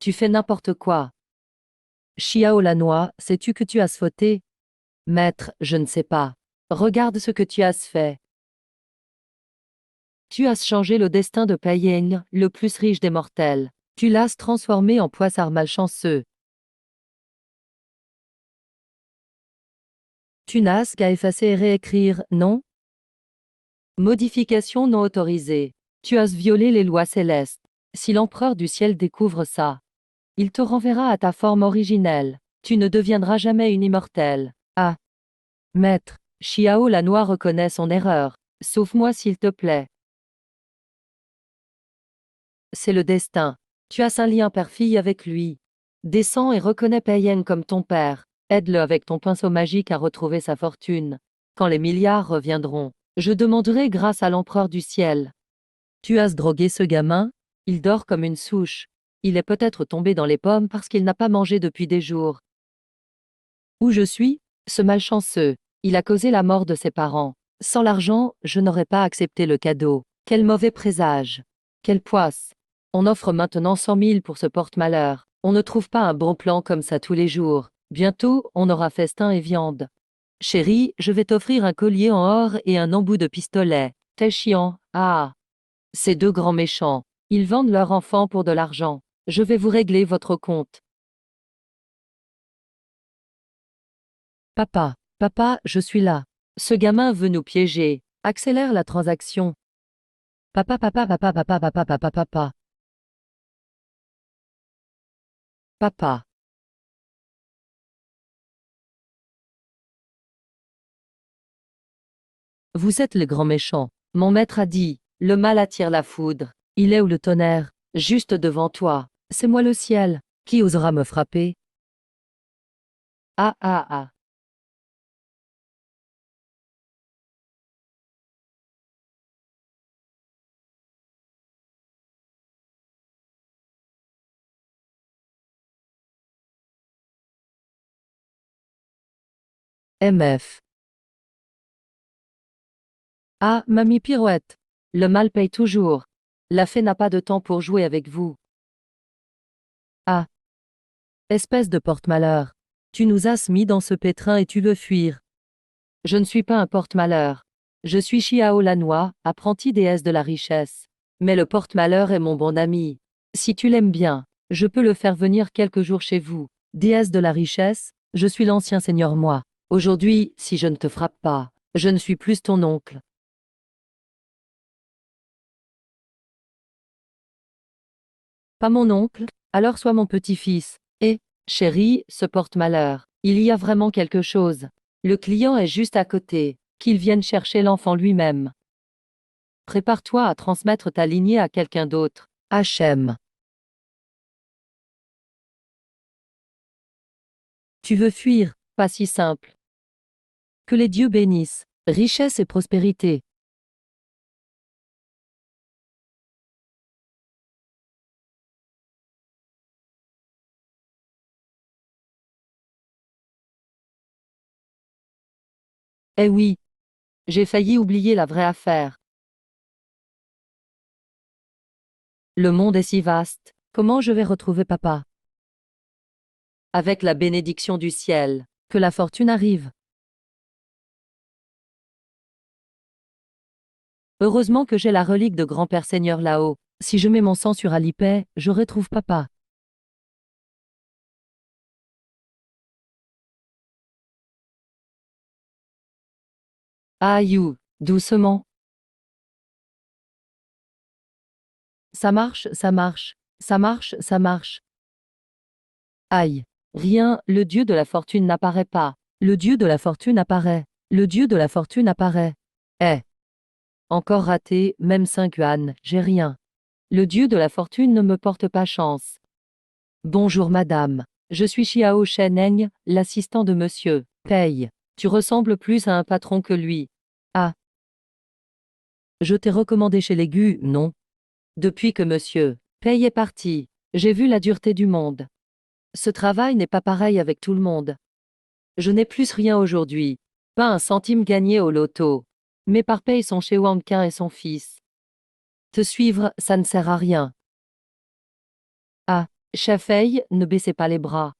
Tu fais n'importe quoi. Xiao Lannoy, sais-tu que tu as fauté? Maître, je ne sais pas. Regarde ce que tu as fait. Tu as changé le destin de Paiyeng, le plus riche des mortels. Tu l'as transformé en poissard malchanceux. Tu n'as qu'à effacer et réécrire, non? Modification non autorisée. Tu as violé les lois célestes. Si l'empereur du ciel découvre ça, il te renverra à ta forme originelle. Tu ne deviendras jamais une immortelle. Ah! Maître, Xiao Lannoy reconnaît son erreur. Sauve-moi s'il te plaît. C'est le destin. Tu as un lien père-fille avec lui. Descends et reconnais Payen comme ton père. Aide-le avec ton pinceau magique à retrouver sa fortune. Quand les milliards reviendront, je demanderai grâce à l'empereur du ciel. Tu as drogué ce gamin? Il dort comme une souche. Il est peut-être tombé dans les pommes parce qu'il n'a pas mangé depuis des jours. Où je suis? Ce malchanceux. Il a causé la mort de ses parents. Sans l'argent, je n'aurais pas accepté le cadeau. Quel mauvais présage. Quelle poisse. On offre maintenant 100 000 pour ce porte-malheur. On ne trouve pas un bon plan comme ça tous les jours. Bientôt, on aura festin et viande. Chérie, je vais t'offrir un collier en or et un embout de pistolet. T'es chiant, ah. Ces deux grands méchants. Ils vendent leur enfant pour de l'argent. Je vais vous régler votre compte. Papa, papa, je suis là. Ce gamin veut nous piéger. Accélère la transaction. Papa, papa, papa, papa, papa, papa, papa. Papa. Vous êtes le grand méchant. Mon maître a dit, le mal attire la foudre. Il est où le tonnerre? Juste devant toi. C'est moi le ciel. Qui osera me frapper? Ah ah ah. MF. Ah, mamie Pirouette. Le mal paye toujours. La fée n'a pas de temps pour jouer avec vous. Ah. Espèce de porte-malheur. Tu nous as mis dans ce pétrin et tu veux fuir. Je ne suis pas un porte-malheur. Je suis Xiao Lannoy, apprentie déesse de la richesse. Mais le porte-malheur est mon bon ami. Si tu l'aimes bien, je peux le faire venir quelques jours chez vous. Déesse de la richesse, je suis l'ancien seigneur moi. Aujourd'hui, si je ne te frappe pas, je ne suis plus ton oncle. Pas mon oncle, alors sois mon petit-fils. Et, chérie, ce porte-malheur, il y a vraiment quelque chose. Le client est juste à côté, qu'il vienne chercher l'enfant lui-même. Prépare-toi à transmettre ta lignée à quelqu'un d'autre. HM. Tu veux fuir, pas si simple. Que les dieux bénissent, richesse et prospérité. Eh oui, j'ai failli oublier la vraie affaire. Le monde est si vaste, comment je vais retrouver papa? Avec la bénédiction du ciel, que la fortune arrive. Heureusement que j'ai la relique de grand-père Seigneur là-haut. Si je mets mon sang sur Alipay, je retrouve papa. Aïe, doucement. Ça marche, ça marche. Ça marche, ça marche. Aïe. Rien, le dieu de la fortune n'apparaît pas. Le dieu de la fortune apparaît. Le dieu de la fortune apparaît. Eh. Encore raté, même 5 yuan, j'ai rien. Le dieu de la fortune ne me porte pas chance. Bonjour madame. Je suis Xiao Sheneng, l'assistant de monsieur. Paye. Tu ressembles plus à un patron que lui. Ah. Je t'ai recommandé chez l'aigu, non? Depuis que monsieur Paye est parti, j'ai vu la dureté du monde. Ce travail n'est pas pareil avec tout le monde. Je n'ai plus rien aujourd'hui. Pas un centime gagné au loto. Mes parpaings sont chez Wang Qin et son fils. Te suivre, ça ne sert à rien. Ah, Shafei, ne baissez pas les bras.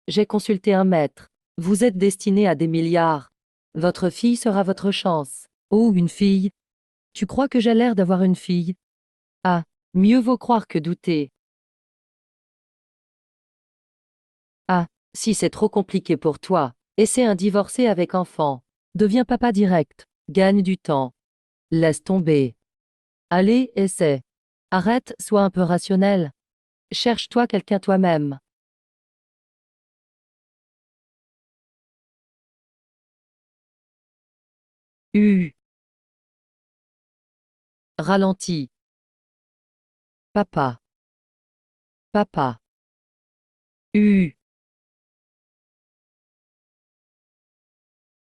J'ai consulté un maître. Vous êtes destiné à des milliards. Votre fille sera votre chance. Oh, une fille. Tu crois que j'ai l'air d'avoir une fille? Ah, mieux vaut croire que douter. Ah, si c'est trop compliqué pour toi, essaie un divorcé avec enfant. Deviens papa direct. Gagne du temps. Laisse tomber. Allez, essaie. Arrête, sois un peu rationnel. Cherche-toi quelqu'un toi-même. Ralentis. Papa. Papa. U.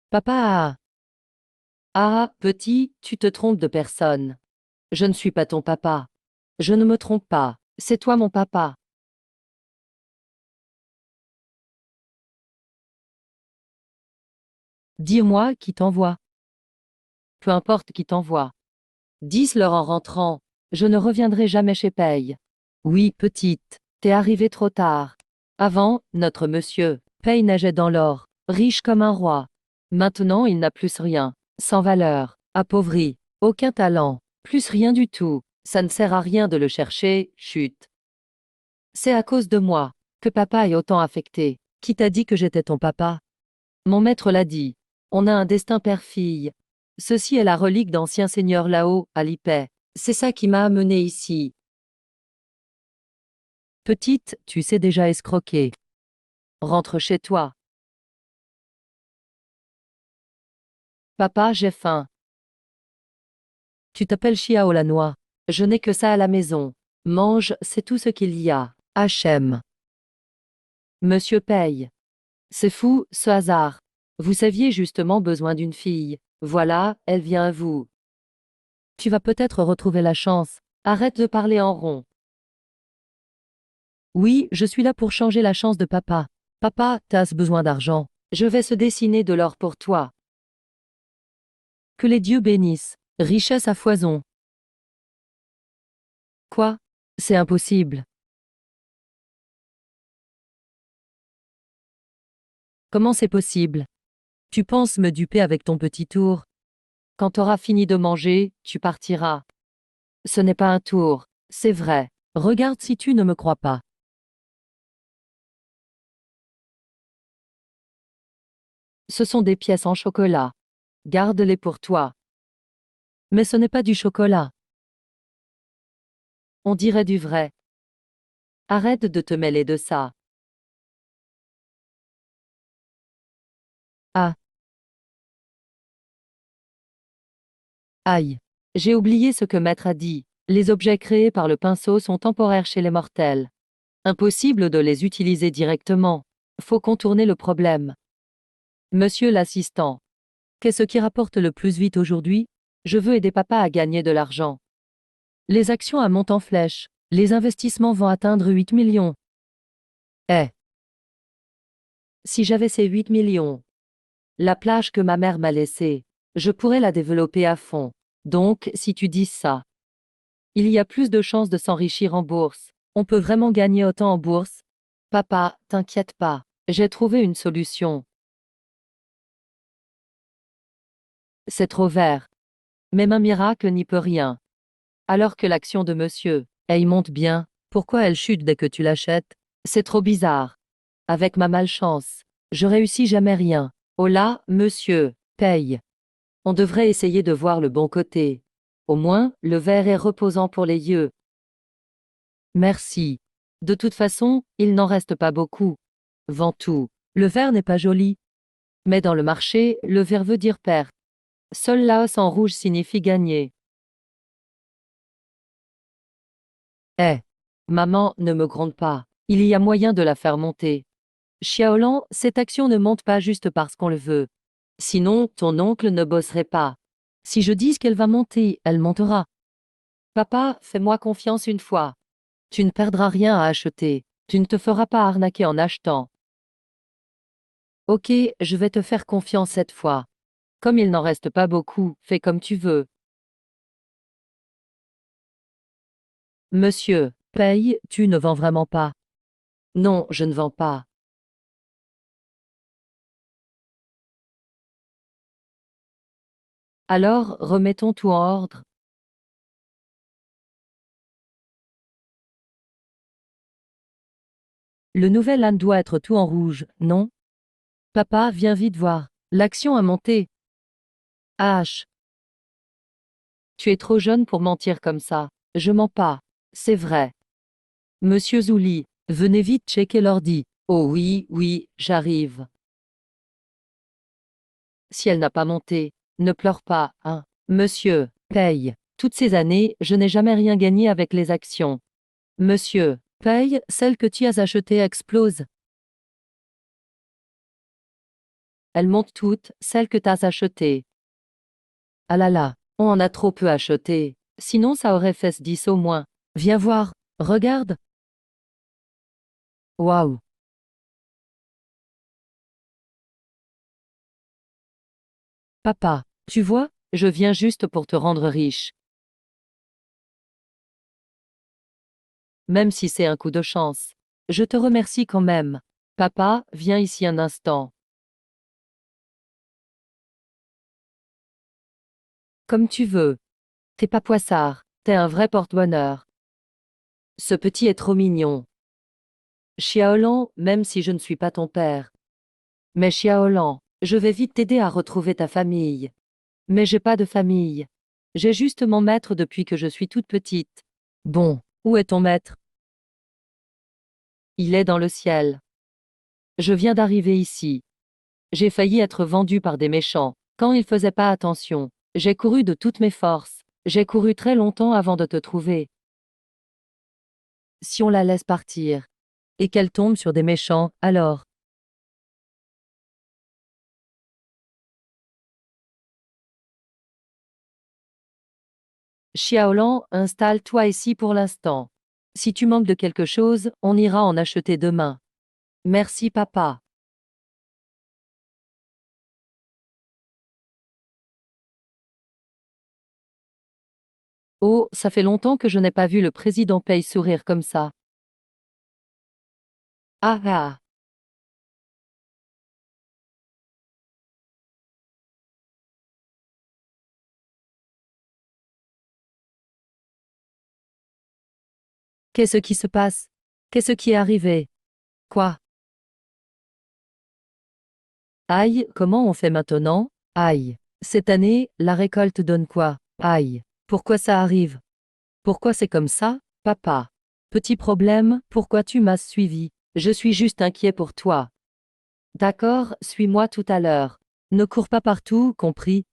Papa. Ah, petit, tu te trompes de personne. Je ne suis pas ton papa. Je ne me trompe pas. C'est toi mon papa. Dis-moi qui t'envoie. Peu importe qui t'envoie. Dis-leur en rentrant. Je ne reviendrai jamais chez Paye. Oui, petite, t'es arrivée trop tard. Avant, notre monsieur, Paye nageait dans l'or, riche comme un roi. Maintenant, il n'a plus rien, sans valeur, appauvri, aucun talent, plus rien du tout. Ça ne sert à rien de le chercher, chut. C'est à cause de moi que papa est autant affecté. Qui t'a dit que j'étais ton papa? Mon maître l'a dit. On a un destin père-fille. Ceci est la relique d'anciens seigneurs là-haut, à l'Ipet. C'est ça qui m'a amené ici. Petite, tu sais déjà escroquer. Rentre chez toi. Papa, j'ai faim. Tu t'appelles Chiao la noix. Je n'ai que ça à la maison. Mange, c'est tout ce qu'il y a. Hachem. Monsieur paye. C'est fou, ce hasard. Vous aviez justement besoin d'une fille. Voilà, elle vient à vous. Tu vas peut-être retrouver la chance. Arrête de parler en rond. Oui, je suis là pour changer la chance de papa. Papa, t'as besoin d'argent. Je vais se dessiner de l'or pour toi. Que les dieux bénissent. Richesse à foison. Quoi? C'est impossible. Comment c'est possible? Tu penses me duper avec ton petit tour? Quand t'auras fini de manger, tu partiras. Ce n'est pas un tour, c'est vrai. Regarde si tu ne me crois pas. Ce sont des pièces en chocolat. Garde-les pour toi. Mais ce n'est pas du chocolat. On dirait du vrai. Arrête de te mêler de ça. Ah, aïe. J'ai oublié ce que maître a dit. Les objets créés par le pinceau sont temporaires chez les mortels. Impossible de les utiliser directement. Faut contourner le problème. Monsieur l'assistant. Qu'est-ce qui rapporte le plus vite aujourd'hui? Je veux aider papa à gagner de l'argent. Les actions à montant flèche. Les investissements vont atteindre 8 millions. Eh, si j'avais ces 8 millions, la plage que ma mère m'a laissée, je pourrais la développer à fond. Donc, si tu dis ça, il y a plus de chances de s'enrichir en bourse. On peut vraiment gagner autant en bourse? Papa, t'inquiète pas. J'ai trouvé une solution. C'est trop vert. Même un miracle n'y peut rien. Alors que l'action de monsieur, elle monte bien, pourquoi elle chute dès que tu l'achètes? C'est trop bizarre. Avec ma malchance, je réussis jamais rien. Oh là, monsieur, paye. On devrait essayer de voir le bon côté. Au moins, le verre est reposant pour les yeux. Merci. De toute façon, il n'en reste pas beaucoup. Vends tout. Le vert n'est pas joli. Mais dans le marché, le vert veut dire perte. Seul la hausse en rouge signifie gagner. Eh, maman, ne me gronde pas. Il y a moyen de la faire monter. Xiaolan, cette action ne monte pas juste parce qu'on le veut. Sinon, ton oncle ne bosserait pas. Si je dis qu'elle va monter, elle montera. Papa, fais-moi confiance une fois. Tu ne perdras rien à acheter. Tu ne te feras pas arnaquer en achetant. Ok, je vais te faire confiance cette fois. Comme il n'en reste pas beaucoup, fais comme tu veux. Monsieur. Paye, tu ne vends vraiment pas. Non, je ne vends pas. Alors, remettons tout en ordre. Le nouvel âne doit être tout en rouge, non? Papa, viens vite voir. L'action a monté. H. Tu es trop jeune pour mentir comme ça. Je mens pas. C'est vrai. Monsieur Zouli, venez vite checker l'ordi. Oh oui, oui, j'arrive. Si elle n'a pas monté, ne pleure pas, hein. Monsieur, paye. Toutes ces années, je n'ai jamais rien gagné avec les actions. Monsieur, paye, celle que tu as achetée explose. Elles montent toutes, celles que t'as achetées. Ah là là, on en a trop peu acheté. Sinon ça aurait fait 10 au moins. Viens voir, regarde. Waouh. Papa, tu vois, je viens juste pour te rendre riche. Même si c'est un coup de chance. Je te remercie quand même. Papa, viens ici un instant. Comme tu veux. T'es pas poissard, t'es un vrai porte-bonheur. Ce petit est trop mignon. Xiaolan, même si je ne suis pas ton père. Mais Xiaolan, je vais vite t'aider à retrouver ta famille. Mais j'ai pas de famille. J'ai juste mon maître depuis que je suis toute petite. Bon, où est ton maître? Il est dans le ciel. Je viens d'arriver ici. J'ai failli être vendu par des méchants, quand ils faisaient pas attention. J'ai couru de toutes mes forces. J'ai couru très longtemps avant de te trouver. Si on la laisse partir, et qu'elle tombe sur des méchants, alors? Xiaolan, installe-toi ici pour l'instant. Si tu manques de quelque chose, on ira en acheter demain. Merci papa. Oh, ça fait longtemps que je n'ai pas vu le président Pei sourire comme ça. Ah ah. Qu'est-ce qui se passe? Qu'est-ce qui est arrivé? Quoi? Aïe, comment on fait maintenant? Aïe. Cette année, la récolte donne quoi? Aïe. Pourquoi ça arrive? Pourquoi c'est comme ça, papa? Petit problème, pourquoi tu m'as suivi? Je suis juste inquiet pour toi. D'accord, suis-moi tout à l'heure. Ne cours pas partout, compris?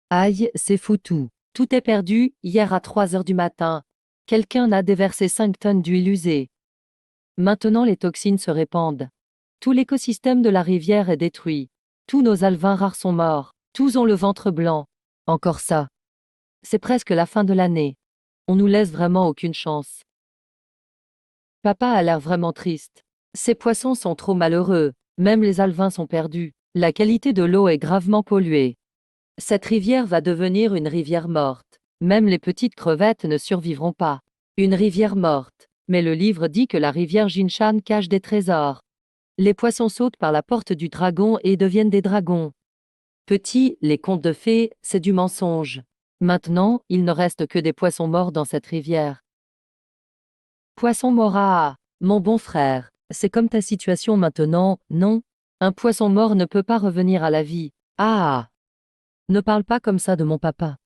Aïe, c'est foutu. Tout est perdu, hier à 3 heures du matin. Quelqu'un a déversé 5 tonnes d'huile usée. Maintenant les toxines se répandent. Tout l'écosystème de la rivière est détruit. Tous nos alevins rares sont morts. Tous ont le ventre blanc. Encore ça. C'est presque la fin de l'année. On nous laisse vraiment aucune chance. Papa a l'air vraiment triste. Ces poissons sont trop malheureux. Même les alevins sont perdus. La qualité de l'eau est gravement polluée. Cette rivière va devenir une rivière morte. Même les petites crevettes ne survivront pas. Une rivière morte. Mais le livre dit que la rivière Jinshan cache des trésors. Les poissons sautent par la porte du dragon et deviennent des dragons. Petit, les contes de fées, c'est du mensonge. Maintenant, il ne reste que des poissons morts dans cette rivière. Poisson mort ah, mon bon frère, c'est comme ta situation maintenant, non? Un poisson mort ne peut pas revenir à la vie. Ah! Ne parle pas comme ça de mon papa.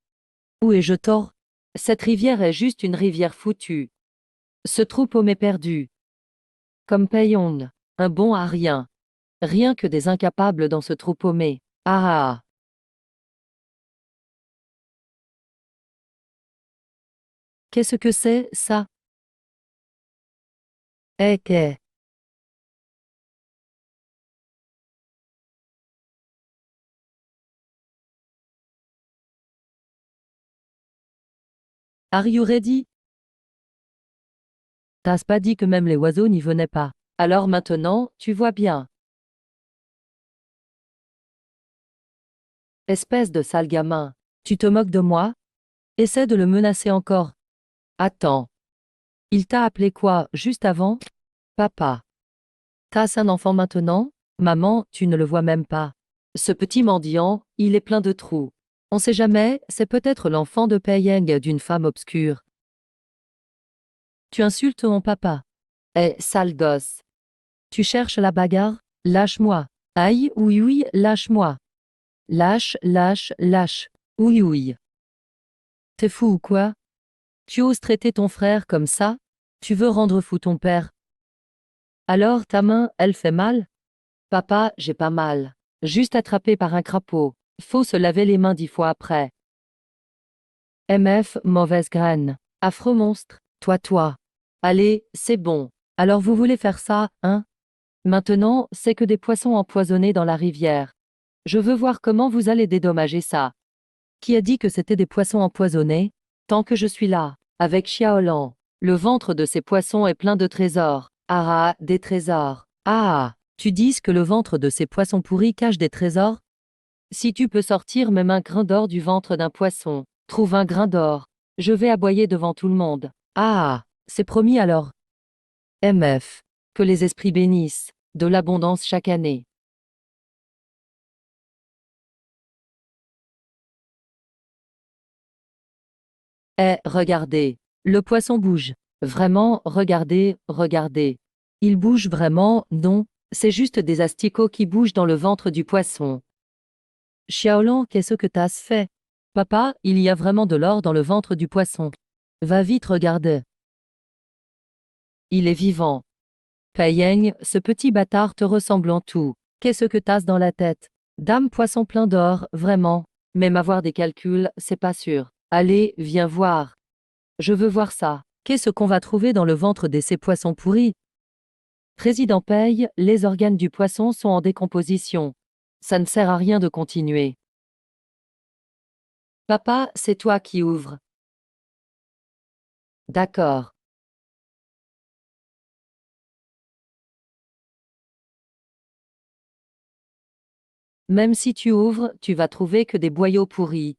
Où ai-je tort? Cette rivière est juste une rivière foutue. Ce troupeau m'est perdu. Comme Payong, un bon à rien. Rien que des incapables dans ce troupeau mais. Ah! Qu'est-ce que c'est, ça? Eh qu'est? Are you ready? T'as pas dit que même les oiseaux n'y venaient pas. Alors maintenant, tu vois bien. Espèce de sale gamin. Tu te moques de moi? Essaie de le menacer encore. Attends. Il t'a appelé quoi, juste avant? Papa. T'as un enfant maintenant? Maman, tu ne le vois même pas. Ce petit mendiant, il est plein de trous. On sait jamais, c'est peut-être l'enfant de Pei-Yeng d'une femme obscure. Tu insultes mon papa. Eh, sale gosse. Tu cherches la bagarre? Lâche-moi. Aïe, oui, oui, lâche-moi. Lâche, lâche, lâche. Oui, oui. T'es fou ou quoi? Tu oses traiter ton frère comme ça? Tu veux rendre fou ton père? Alors ta main, elle fait mal? Papa, j'ai pas mal. Juste attrapé par un crapaud. Faut se laver les mains 10 fois après. MF, mauvaise graine. Affreux monstre. Toi. Allez, c'est bon. Alors vous voulez faire ça, hein? Maintenant, c'est que des poissons empoisonnés dans la rivière. Je veux voir comment vous allez dédommager ça. Qui a dit que c'était des poissons empoisonnés? Tant que je suis là, avec Xiaolan. Le ventre de ces poissons est plein de trésors. Ah, des trésors. Ah, tu dis que le ventre de ces poissons pourris cache des trésors? Si tu peux sortir même un grain d'or du ventre d'un poisson, trouve un grain d'or. Je vais aboyer devant tout le monde. Ah, c'est promis alors. MF. Que les esprits bénissent, de l'abondance chaque année. Eh, regardez. Le poisson bouge. Vraiment, regardez, regardez. Il bouge vraiment, non, c'est juste des asticots qui bougent dans le ventre du poisson. Xiaolan, qu'est-ce que t'as fait? Papa, il y a vraiment de l'or dans le ventre du poisson. Va vite regarder. Il est vivant. Pei-Yeng, ce petit bâtard te ressemble en tout. Qu'est-ce que t'as dans la tête? Dame poisson plein d'or, vraiment. Même avoir des calculs, c'est pas sûr. Allez, viens voir. Je veux voir ça. Qu'est-ce qu'on va trouver dans le ventre de ces poissons pourris? Président Pei, les organes du poisson sont en décomposition. Ça ne sert à rien de continuer. Papa, c'est toi qui ouvres. D'accord. Même si tu ouvres, tu vas trouver que des boyaux pourris.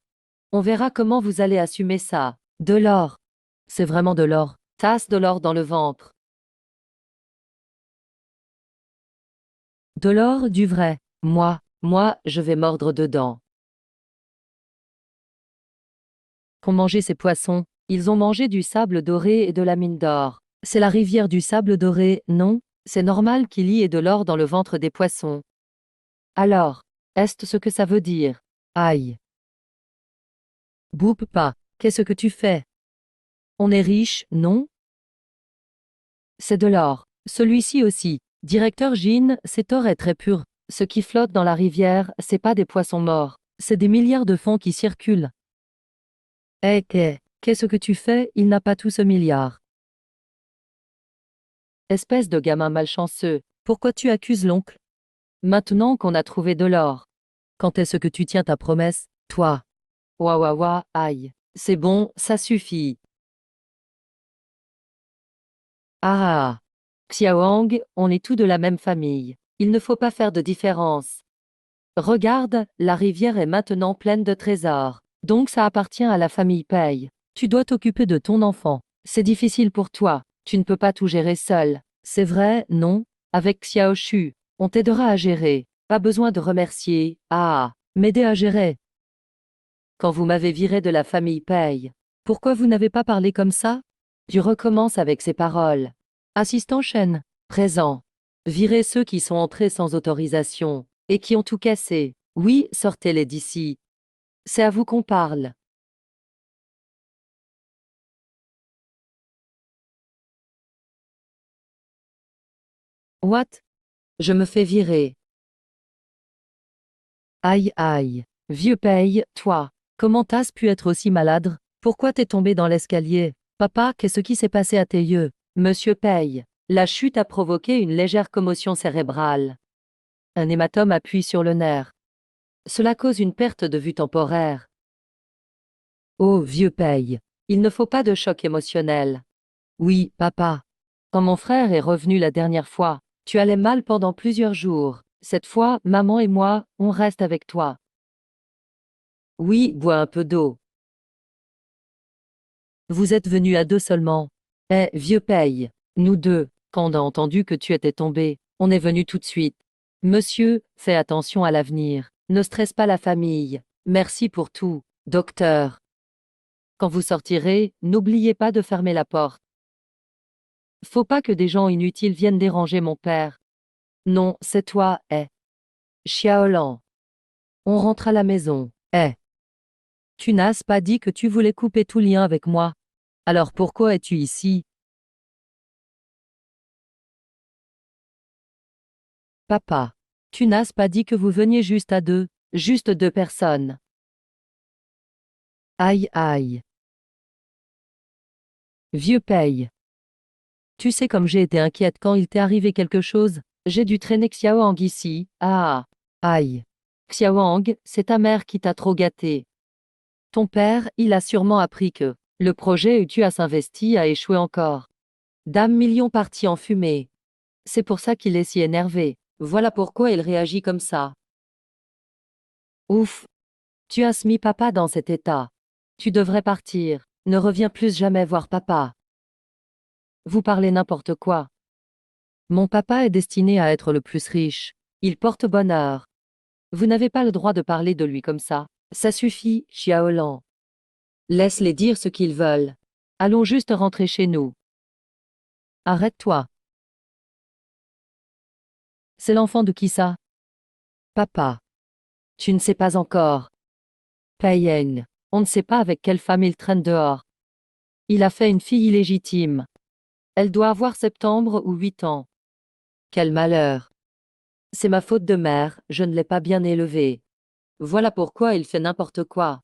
On verra comment vous allez assumer ça. De l'or. C'est vraiment de l'or. Tasse de l'or dans le ventre. De l'or, du vrai. Moi, je vais mordre dedans. Qu'ont mangé ces poissons? Ils ont mangé du sable doré et de la mine d'or. C'est la rivière du sable doré, non? C'est normal qu'il y ait de l'or dans le ventre des poissons. Alors, est-ce ce que ça veut dire? Aïe. Boupe pas. Qu'est-ce que tu fais? On est riche, non? C'est de l'or. Celui-ci aussi. Directeur Jean, cet or est très pur. Ce qui flotte dans la rivière, c'est pas des poissons morts. C'est des milliards de fonds qui circulent. Qu'est-ce que tu fais? Il n'a pas tout ce milliard. Espèce de gamin malchanceux. Pourquoi tu accuses l'oncle? Maintenant qu'on a trouvé de l'or. Quand est-ce que tu tiens ta promesse, toi? Ouah, aïe. C'est bon, ça suffit. Ah. Xiaoang, on est tous de la même famille. Il ne faut pas faire de différence. Regarde, la rivière est maintenant pleine de trésors. Donc ça appartient à la famille Pei. Tu dois t'occuper de ton enfant. C'est difficile pour toi. Tu ne peux pas tout gérer seul. C'est vrai, non? Avec Xiao Shu, on t'aidera à gérer. Pas besoin de remercier. Ah, m'aider à gérer. Quand vous m'avez viré de la famille Pei. Pourquoi vous n'avez pas parlé comme ça? Tu recommences avec ces paroles. Assistant Shen, présent. Virez ceux qui sont entrés sans autorisation, et qui ont tout cassé. Oui, sortez-les d'ici. C'est à vous qu'on parle. What? Je me fais virer. Aïe. Vieux Pei, toi. Comment t'as pu être aussi malade? Pourquoi t'es tombé dans l'escalier? Papa, qu'est-ce qui s'est passé à tes yeux? Monsieur Pei. La chute a provoqué une légère commotion cérébrale. Un hématome appuie sur le nerf. Cela cause une perte de vue temporaire. Oh, vieux Pei. Il ne faut pas de choc émotionnel. Oui, papa. Quand mon frère est revenu la dernière fois, tu allais mal pendant plusieurs jours. Cette fois, maman et moi, on reste avec toi. Oui, bois un peu d'eau. Vous êtes venus à deux seulement. Eh, vieux paye. Nous deux, quand on a entendu que tu étais tombé, on est venu tout de suite. Monsieur, fais attention à l'avenir. Ne stresse pas la famille. Merci pour tout, docteur. Quand vous sortirez, n'oubliez pas de fermer la porte. Faut pas que des gens inutiles viennent déranger mon père. Non, c'est toi, Xiaolan. On rentre à la maison. Tu n'as pas dit que tu voulais couper tout lien avec moi. Alors pourquoi es-tu ici? Papa. Tu n'as pas dit que vous veniez juste deux personnes. Aïe aïe. Vieux paye. Tu sais comme j'ai été inquiète quand il t'est arrivé quelque chose, j'ai dû traîner Xiaoang ici. Ah. Aïe. Xiaoang, c'est ta mère qui t'a trop gâté. Ton père, il a sûrement appris que le projet où tu as investi a échoué encore. Dame million parti en fumée. C'est pour ça qu'il est si énervé. Voilà pourquoi il réagit comme ça. Ouf. Tu as mis papa dans cet état. Tu devrais partir. Ne reviens plus jamais voir papa. Vous parlez n'importe quoi. Mon papa est destiné à être le plus riche. Il porte bonheur. Vous n'avez pas le droit de parler de lui comme ça. Ça suffit, Xiaolan. Laisse-les dire ce qu'ils veulent. Allons juste rentrer chez nous. Arrête-toi. C'est l'enfant de qui ça? Papa. Tu ne sais pas encore. Payen. On ne sait pas avec quelle femme il traîne dehors. Il a fait une fille illégitime. Elle doit avoir 70 ou 8 ans. Quel malheur. C'est ma faute de mère, je ne l'ai pas bien élevée. Voilà pourquoi il fait n'importe quoi.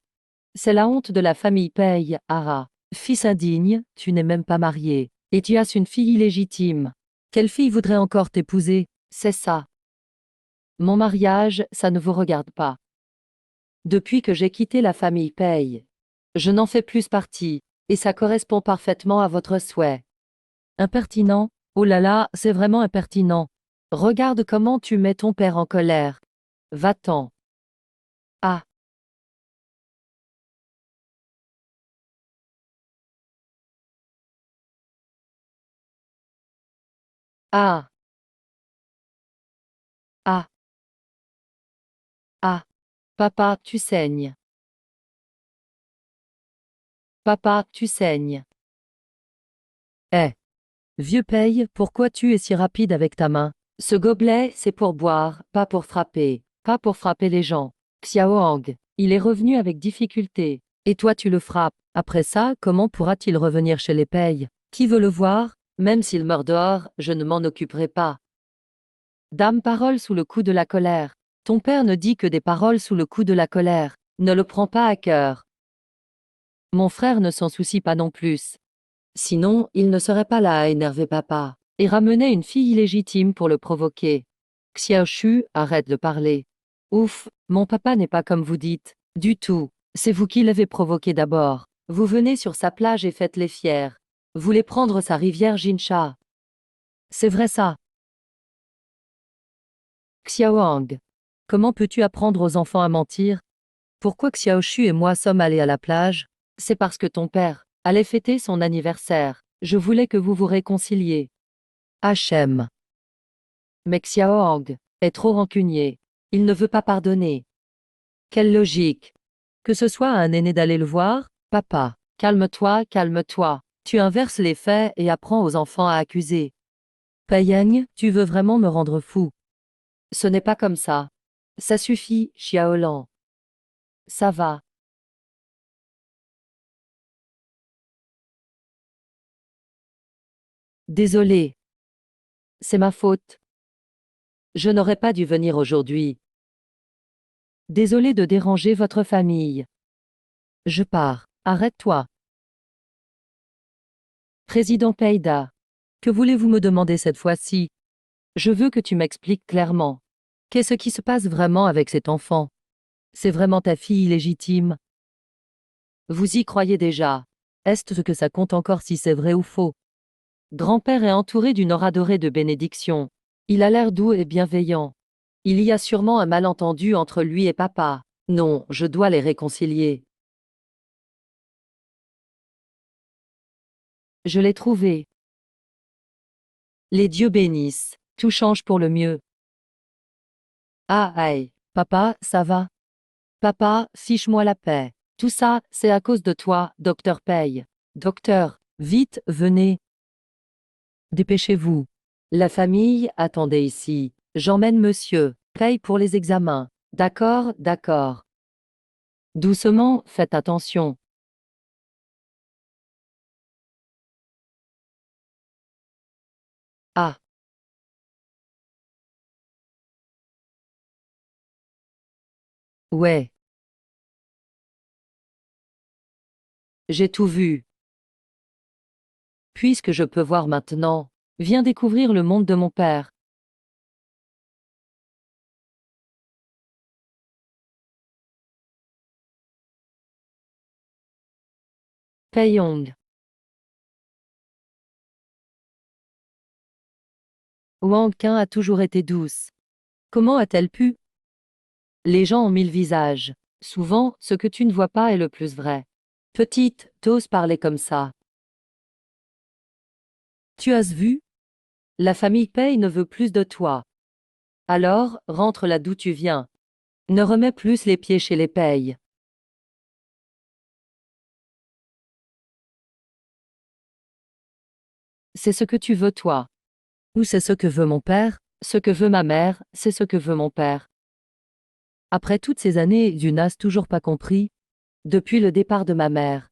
C'est la honte de la famille Paye, Ara. Fils indigne, tu n'es même pas marié. Et tu as une fille illégitime. Quelle fille voudrait encore t'épouser? C'est ça. Mon mariage, ça ne vous regarde pas. Depuis que j'ai quitté la famille Paye, je n'en fais plus partie, et ça correspond parfaitement à votre souhait. Impertinent? Oh là là, c'est vraiment impertinent. Regarde comment tu mets ton père en colère. Va-t'en. Ah. Ah. Ah. Ah. Papa, tu saignes. Papa, tu saignes. Eh. Vieux paye, pourquoi tu es si rapide avec ta main? Ce gobelet, c'est pour boire, pas pour frapper. Pas pour frapper les gens. Xiaohang, il est revenu avec difficulté. Et toi tu le frappes. Après ça, comment pourra-t-il revenir chez les payes? Qui veut le voir? Même s'il meurt dehors, je ne m'en occuperai pas. Dame parole sous le coup de la colère. Ton père ne dit que des paroles sous le coup de la colère. Ne le prends pas à cœur. Mon frère ne s'en soucie pas non plus. Sinon, il ne serait pas là à énerver papa, et ramener une fille illégitime pour le provoquer. Xiaoshu, arrête de parler. Ouf, mon papa n'est pas comme vous dites. Du tout. C'est vous qui l'avez provoqué d'abord. Vous venez sur sa plage et faites les fiers. Voulez prendre sa rivière Jinsha. C'est vrai ça. Xiaohang. Comment peux-tu apprendre aux enfants à mentir? Pourquoi Xiaoshu et moi sommes allés à la plage? C'est parce que ton père allait fêter son anniversaire. Je voulais que vous vous réconciliez. Hachem. Mais Xiaohang est trop rancunier. Il ne veut pas pardonner. Quelle logique. Que ce soit à un aîné d'aller le voir? Papa, calme-toi, calme-toi. Tu inverses les faits et apprends aux enfants à accuser. Paiyang, tu veux vraiment me rendre fou. Ce n'est pas comme ça. Ça suffit, Xiaolan. Ça va. Désolé. C'est ma faute. Je n'aurais pas dû venir aujourd'hui. Désolé de déranger votre famille. Je pars. Arrête-toi. Président Peida. Que voulez-vous me demander cette fois-ci? Je veux que tu m'expliques clairement. Qu'est-ce qui se passe vraiment avec cet enfant? C'est vraiment ta fille illégitime? Vous y croyez déjà. Est-ce que ça compte encore si c'est vrai ou faux? Grand-père est entouré d'une aura dorée de bénédiction. Il a l'air doux et bienveillant. Il y a sûrement un malentendu entre lui et papa. Non, je dois les réconcilier. Je l'ai trouvé. Les dieux bénissent. Tout change pour le mieux. Ah, aïe. Papa, ça va? Papa, fiche-moi la paix. Tout ça, c'est à cause de toi, docteur Paye. Docteur, vite, venez. Dépêchez-vous. La famille, attendez ici. J'emmène monsieur. Paye pour les examens. D'accord, d'accord. Doucement, faites attention. Ah, ouais, j'ai tout vu. Puisque je peux voir maintenant, viens découvrir le monde de mon père. Paeyong. Wang Qin a toujours été douce. Comment a-t-elle pu? Les gens ont mille visages. Souvent, ce que tu ne vois pas est le plus vrai. Petite, t'oses parler comme ça. Tu as vu? La famille Pei ne veut plus de toi. Alors, rentre là d'où tu viens. Ne remets plus les pieds chez les Pei. C'est ce que tu veux toi. Ou c'est ce que veut mon père, ce que veut ma mère, c'est ce que veut mon père. Après toutes ces années, tu n'as toujours pas compris? Depuis le départ de ma mère.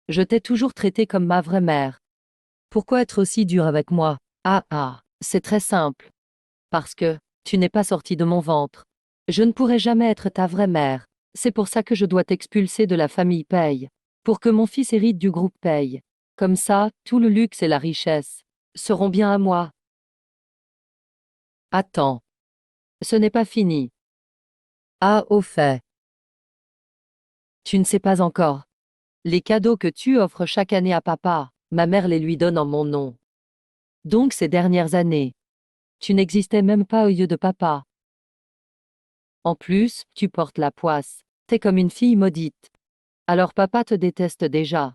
Je t'ai toujours traité comme ma vraie mère. Pourquoi être aussi dur avec moi? Ah ah, c'est très simple. Parce que, tu n'es pas sorti de mon ventre. Je ne pourrai jamais être ta vraie mère. C'est pour ça que je dois t'expulser de la famille Paye. Pour que mon fils hérite du groupe Paye. Comme ça, tout le luxe et la richesse seront bien à moi. Attends. Ce n'est pas fini. Ah, au fait. Tu ne sais pas encore. Les cadeaux que tu offres chaque année à papa, ma mère les lui donne en mon nom. Donc ces dernières années, tu n'existais même pas aux yeux de papa. En plus, tu portes la poisse. T'es comme une fille maudite. Alors papa te déteste déjà.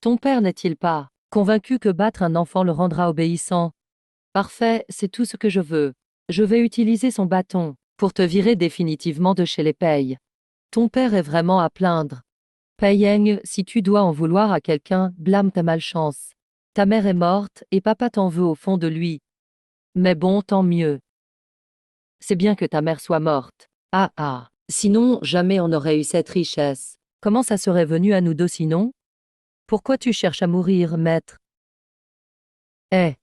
Ton père n'est-il pas convaincu que battre un enfant le rendra obéissant? Parfait, c'est tout ce que je veux. Je vais utiliser son bâton pour te virer définitivement de chez les Pei. Ton père est vraiment à plaindre. Paiyeng, si tu dois en vouloir à quelqu'un, blâme ta malchance. Ta mère est morte et papa t'en veut au fond de lui. Mais bon, tant mieux. C'est bien que ta mère soit morte. Ah ah. Sinon, jamais on n'aurait eu cette richesse. Comment ça serait venu à nous deux sinon? Pourquoi tu cherches à mourir, maître? Eh.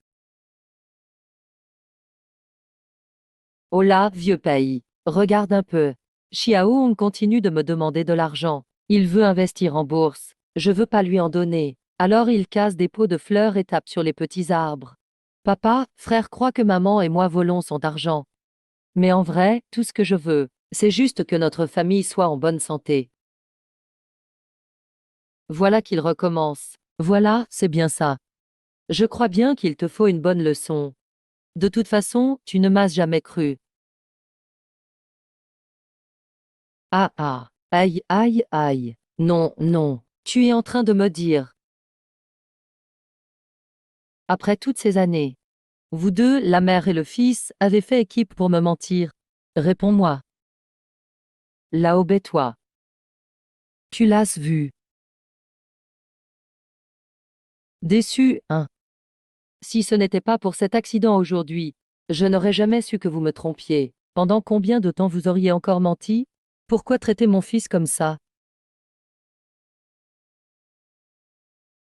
Oh là, vieux pays. Regarde un peu. Xiaohong continue de me demander de l'argent. Il veut investir en bourse. Je veux pas lui en donner. Alors il casse des pots de fleurs et tape sur les petits arbres. Papa, frère croit que maman et moi volons son argent. Mais en vrai, tout ce que je veux, c'est juste que notre famille soit en bonne santé. Voilà qu'il recommence. Voilà, c'est bien ça. Je crois bien qu'il te faut une bonne leçon. De toute façon, tu ne m'as jamais cru. Ah ah. Aïe aïe aïe. Non, non. Tu es en train de me dire. Après toutes ces années. Vous deux, la mère et le fils, avez fait équipe pour me mentir. Réponds-moi. Là toi. Tu l'as vu. Déçu, hein. Si ce n'était pas pour cet accident aujourd'hui, je n'aurais jamais su que vous me trompiez. Pendant combien de temps vous auriez encore menti? Pourquoi traiter mon fils comme ça?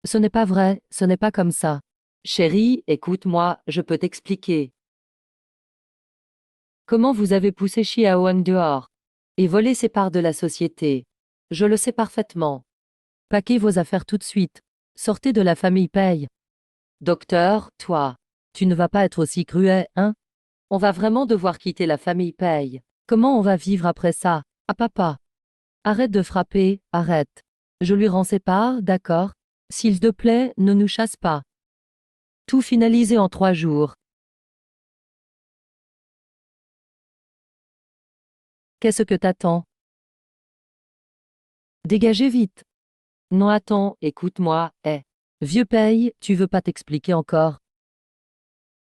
Ce n'est pas vrai, ce n'est pas comme ça. Chérie, écoute-moi, je peux t'expliquer. Comment vous avez poussé Xia Huang dehors et volé ses parts de la société? Je le sais parfaitement. Paquez vos affaires tout de suite. Sortez de la famille Paye. Docteur, toi, tu ne vas pas être aussi cruel, hein? On va vraiment devoir quitter la famille Paye. Comment on va vivre après ça? Ah papa. Arrête de frapper, arrête. Je lui rends ses parts, d'accord? S'il te plaît, ne nous chasse pas. Tout finalisé en 3 jours. Qu'est-ce que t'attends? Dégagez vite. Non attends, écoute-moi, hé. Vieux paye, tu veux pas t'expliquer encore?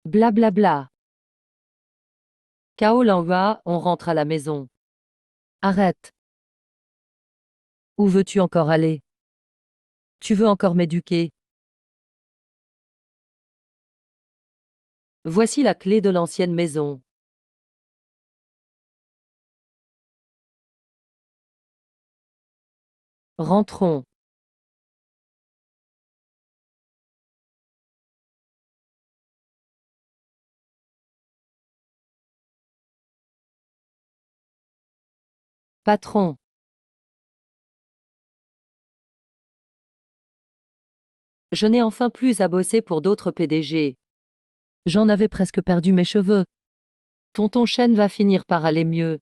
Blablabla. Bla bla. Kao Lanhua, on rentre à la maison. Arrête. Où veux-tu encore aller? Tu veux encore m'éduquer? Voici la clé de l'ancienne maison. Rentrons. Patron. Je n'ai enfin plus à bosser pour d'autres PDG. J'en avais presque perdu mes cheveux. Tonton Chen va finir par aller mieux.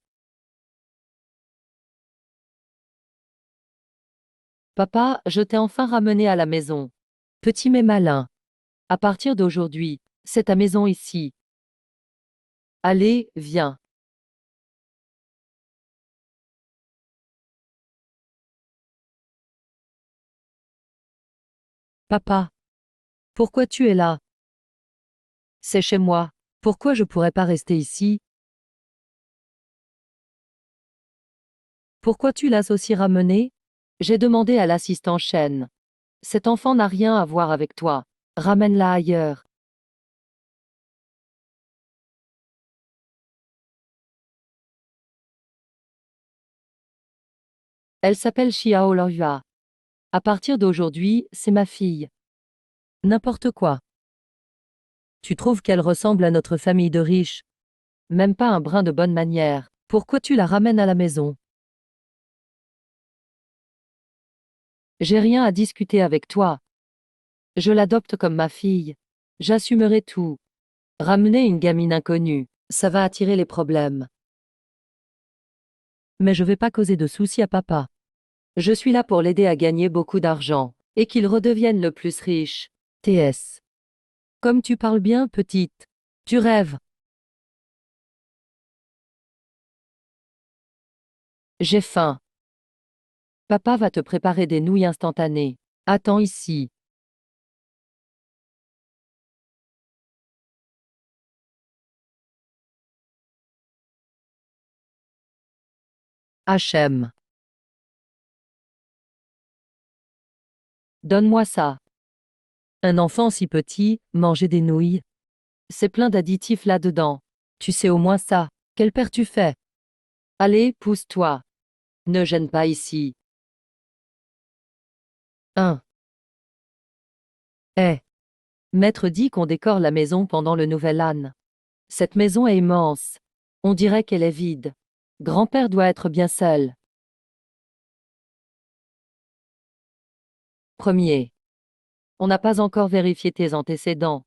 Papa, je t'ai enfin ramené à la maison. Petit mais malin. À partir d'aujourd'hui, c'est ta maison ici. Allez, viens. Papa. Pourquoi tu es là? C'est chez moi. Pourquoi je pourrais pas rester ici? Pourquoi tu l'as aussi ramené? J'ai demandé à l'assistant Chen. Cet enfant n'a rien à voir avec toi. Ramène-la ailleurs. Elle s'appelle Xiao Lorua. À partir d'aujourd'hui, c'est ma fille. N'importe quoi. Tu trouves qu'elle ressemble à notre famille de riches? Même pas un brin de bonne manière. Pourquoi tu la ramènes à la maison? J'ai rien à discuter avec toi. Je l'adopte comme ma fille. J'assumerai tout. Ramener une gamine inconnue, ça va attirer les problèmes. Mais je vais pas causer de soucis à papa. Je suis là pour l'aider à gagner beaucoup d'argent, et qu'il redevienne le plus riche. TS. Comme tu parles bien, petite. Tu rêves. J'ai faim. Papa va te préparer des nouilles instantanées. Attends ici. HM. Donne-moi ça. Un enfant si petit, manger des nouilles. C'est plein d'additifs là-dedans. Tu sais au moins ça. Quel père tu fais? Allez, pousse-toi. Ne gêne pas ici. 1. Eh. Maître dit qu'on décore la maison pendant le nouvel an. Cette maison est immense. On dirait qu'elle est vide. Grand-père doit être bien seul. Premier. On n'a pas encore vérifié tes antécédents.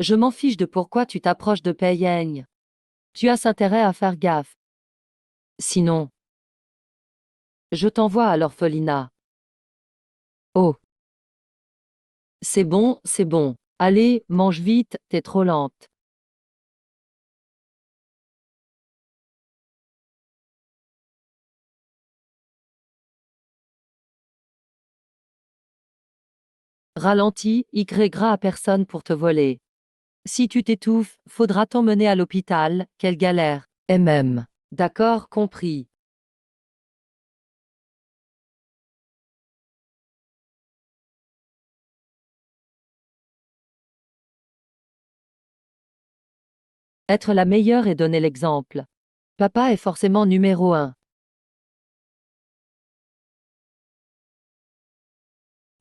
Je m'en fiche de pourquoi tu t'approches de Pei Ying. Tu as intérêt à faire gaffe. Sinon, je t'envoie à l'orphelinat. Oh. C'est bon, c'est bon. Allez, mange vite, t'es trop lente. Ralentis, y gras à personne pour te voler. Si tu t'étouffes, faudra t'emmener à l'hôpital, quelle galère. MM. D'accord, compris. Être la meilleure et donner l'exemple. Papa est forcément numéro un.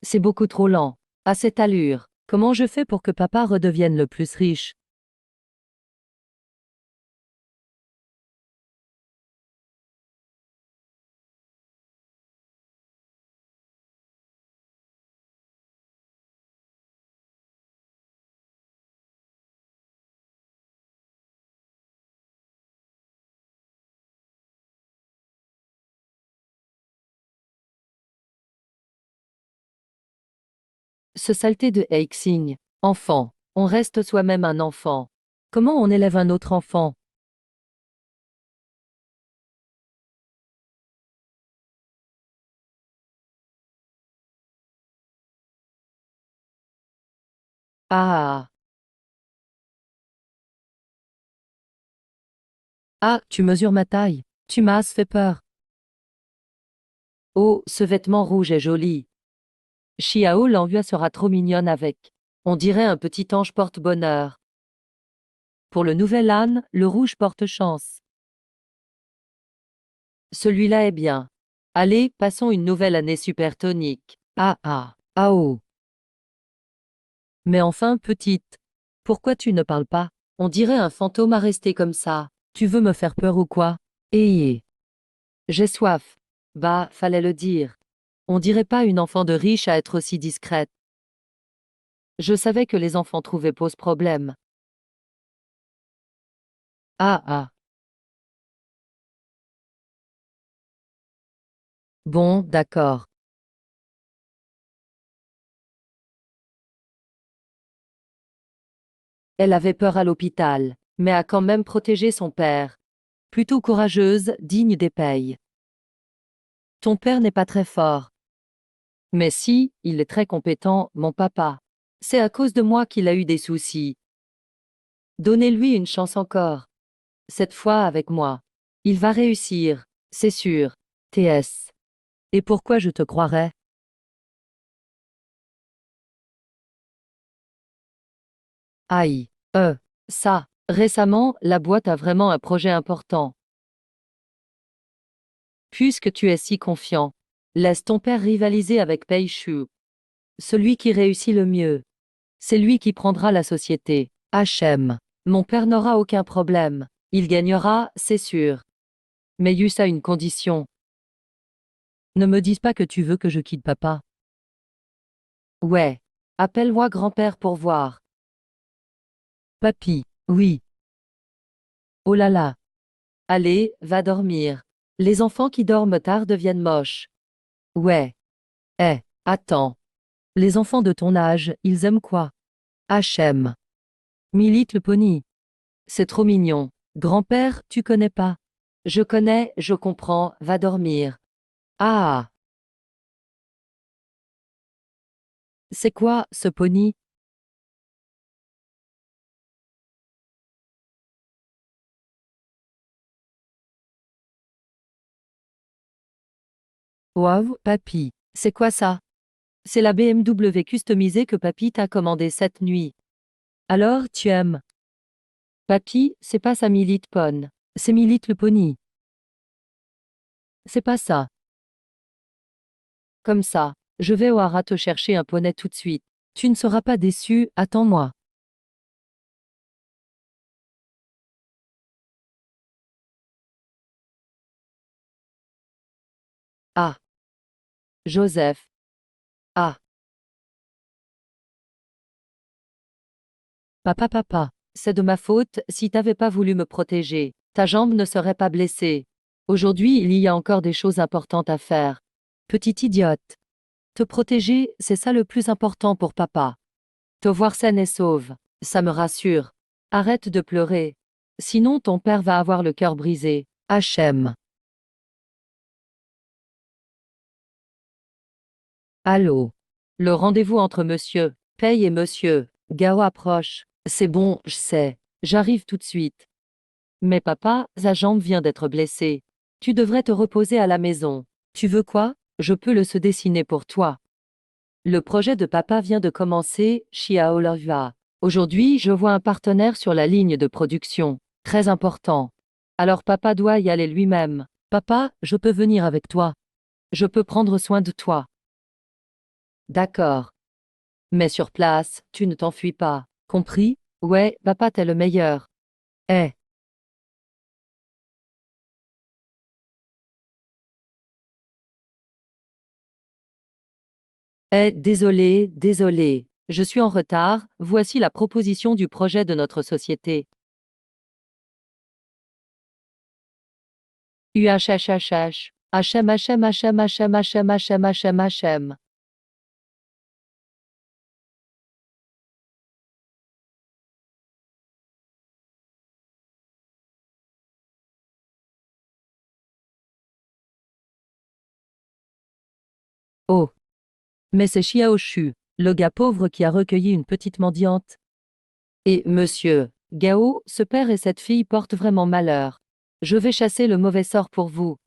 C'est beaucoup trop lent. À cette allure, comment je fais pour que papa redevienne le plus riche? Ce saleté de Heixing. Enfant. On reste soi-même un enfant. Comment on élève un autre enfant? Ah. Ah, tu mesures ma taille. Tu m'as fait peur. Oh, ce vêtement rouge est joli. Xiao l'envia sera trop mignonne avec. On dirait un petit ange porte-bonheur. Pour le nouvel âne, le rouge porte chance. Celui-là est bien. Allez, passons une nouvelle année super tonique. Ah ah, ah oh. Mais enfin, petite. Pourquoi tu ne parles pas? On dirait un fantôme à rester comme ça. Tu veux me faire peur ou quoi? Eh, j'ai soif. Bah, fallait le dire. On dirait pas une enfant de riche à être aussi discrète. Je savais que les enfants trouvaient pose problème. Ah ah. Bon, d'accord. Elle avait peur à l'hôpital, mais a quand même protégé son père. Plutôt courageuse, digne des payes. Ton père n'est pas très fort. Mais si, il est très compétent, mon papa. C'est à cause de moi qu'il a eu des soucis. Donnez-lui une chance encore. Cette fois avec moi. Il va réussir, c'est sûr. TS. Et pourquoi je te croirais? Aïe. Ça. Récemment, la boîte a vraiment un projet important. Puisque tu es si confiant, laisse ton père rivaliser avec Pei Shu. Celui qui réussit le mieux. C'est lui qui prendra la société. HM. Mon père n'aura aucun problème. Il gagnera, c'est sûr. Mais Yus a une condition. Ne me dis pas que tu veux que je quitte papa. Ouais. Appelle-moi grand-père pour voir. Papy. Oui. Oh là là. Allez, va dormir. Les enfants qui dorment tard deviennent moches. Ouais. Attends. Les enfants de ton âge, ils aiment quoi? HM. Milite le pony. C'est trop mignon. Grand-père, tu connais pas? Je connais, je comprends, va dormir. Ah, c'est quoi, ce pony? Waouh, papy. C'est quoi ça? C'est la BMW customisée que papy t'a commandée cette nuit. Alors, tu aimes? Papy, c'est pas ça Milite Pon. C'est Milite le pony. C'est pas ça. Comme ça. Je vais au haras te chercher un poney tout de suite. Tu ne seras pas déçu, attends-moi. Ah, Joseph. Ah, papa. C'est de ma faute, si t'avais pas voulu me protéger, ta jambe ne serait pas blessée. Aujourd'hui, il y a encore des choses importantes à faire. Petite idiote. Te protéger, c'est ça le plus important pour papa. Te voir saine et sauve, ça me rassure. Arrête de pleurer. Sinon ton père va avoir le cœur brisé. HM. Allô. Le rendez-vous entre monsieur Pei et monsieur Gao approche. C'est bon, je sais. J'arrive tout de suite. Mais papa, sa jambe vient d'être blessée. Tu devrais te reposer à la maison. Tu veux quoi? Je peux le se dessiner pour toi. Le projet de papa vient de commencer, Xiao Lorua. Aujourd'hui, je vois un partenaire sur la ligne de production. Très important. Alors papa doit y aller lui-même. Papa, je peux venir avec toi. Je peux prendre soin de toi. D'accord. Mais sur place, tu ne t'enfuis pas. Compris? Ouais, papa t'es le meilleur. Eh. Désolé. Je suis en retard, voici la proposition du projet de notre société. UHHHH. HM. Oh. Mais c'est Xiaoshu. le gars pauvre qui a recueilli une petite mendiante. Et, monsieur, Gao, ce père et cette fille portent vraiment malheur. Je vais chasser le mauvais sort pour vous.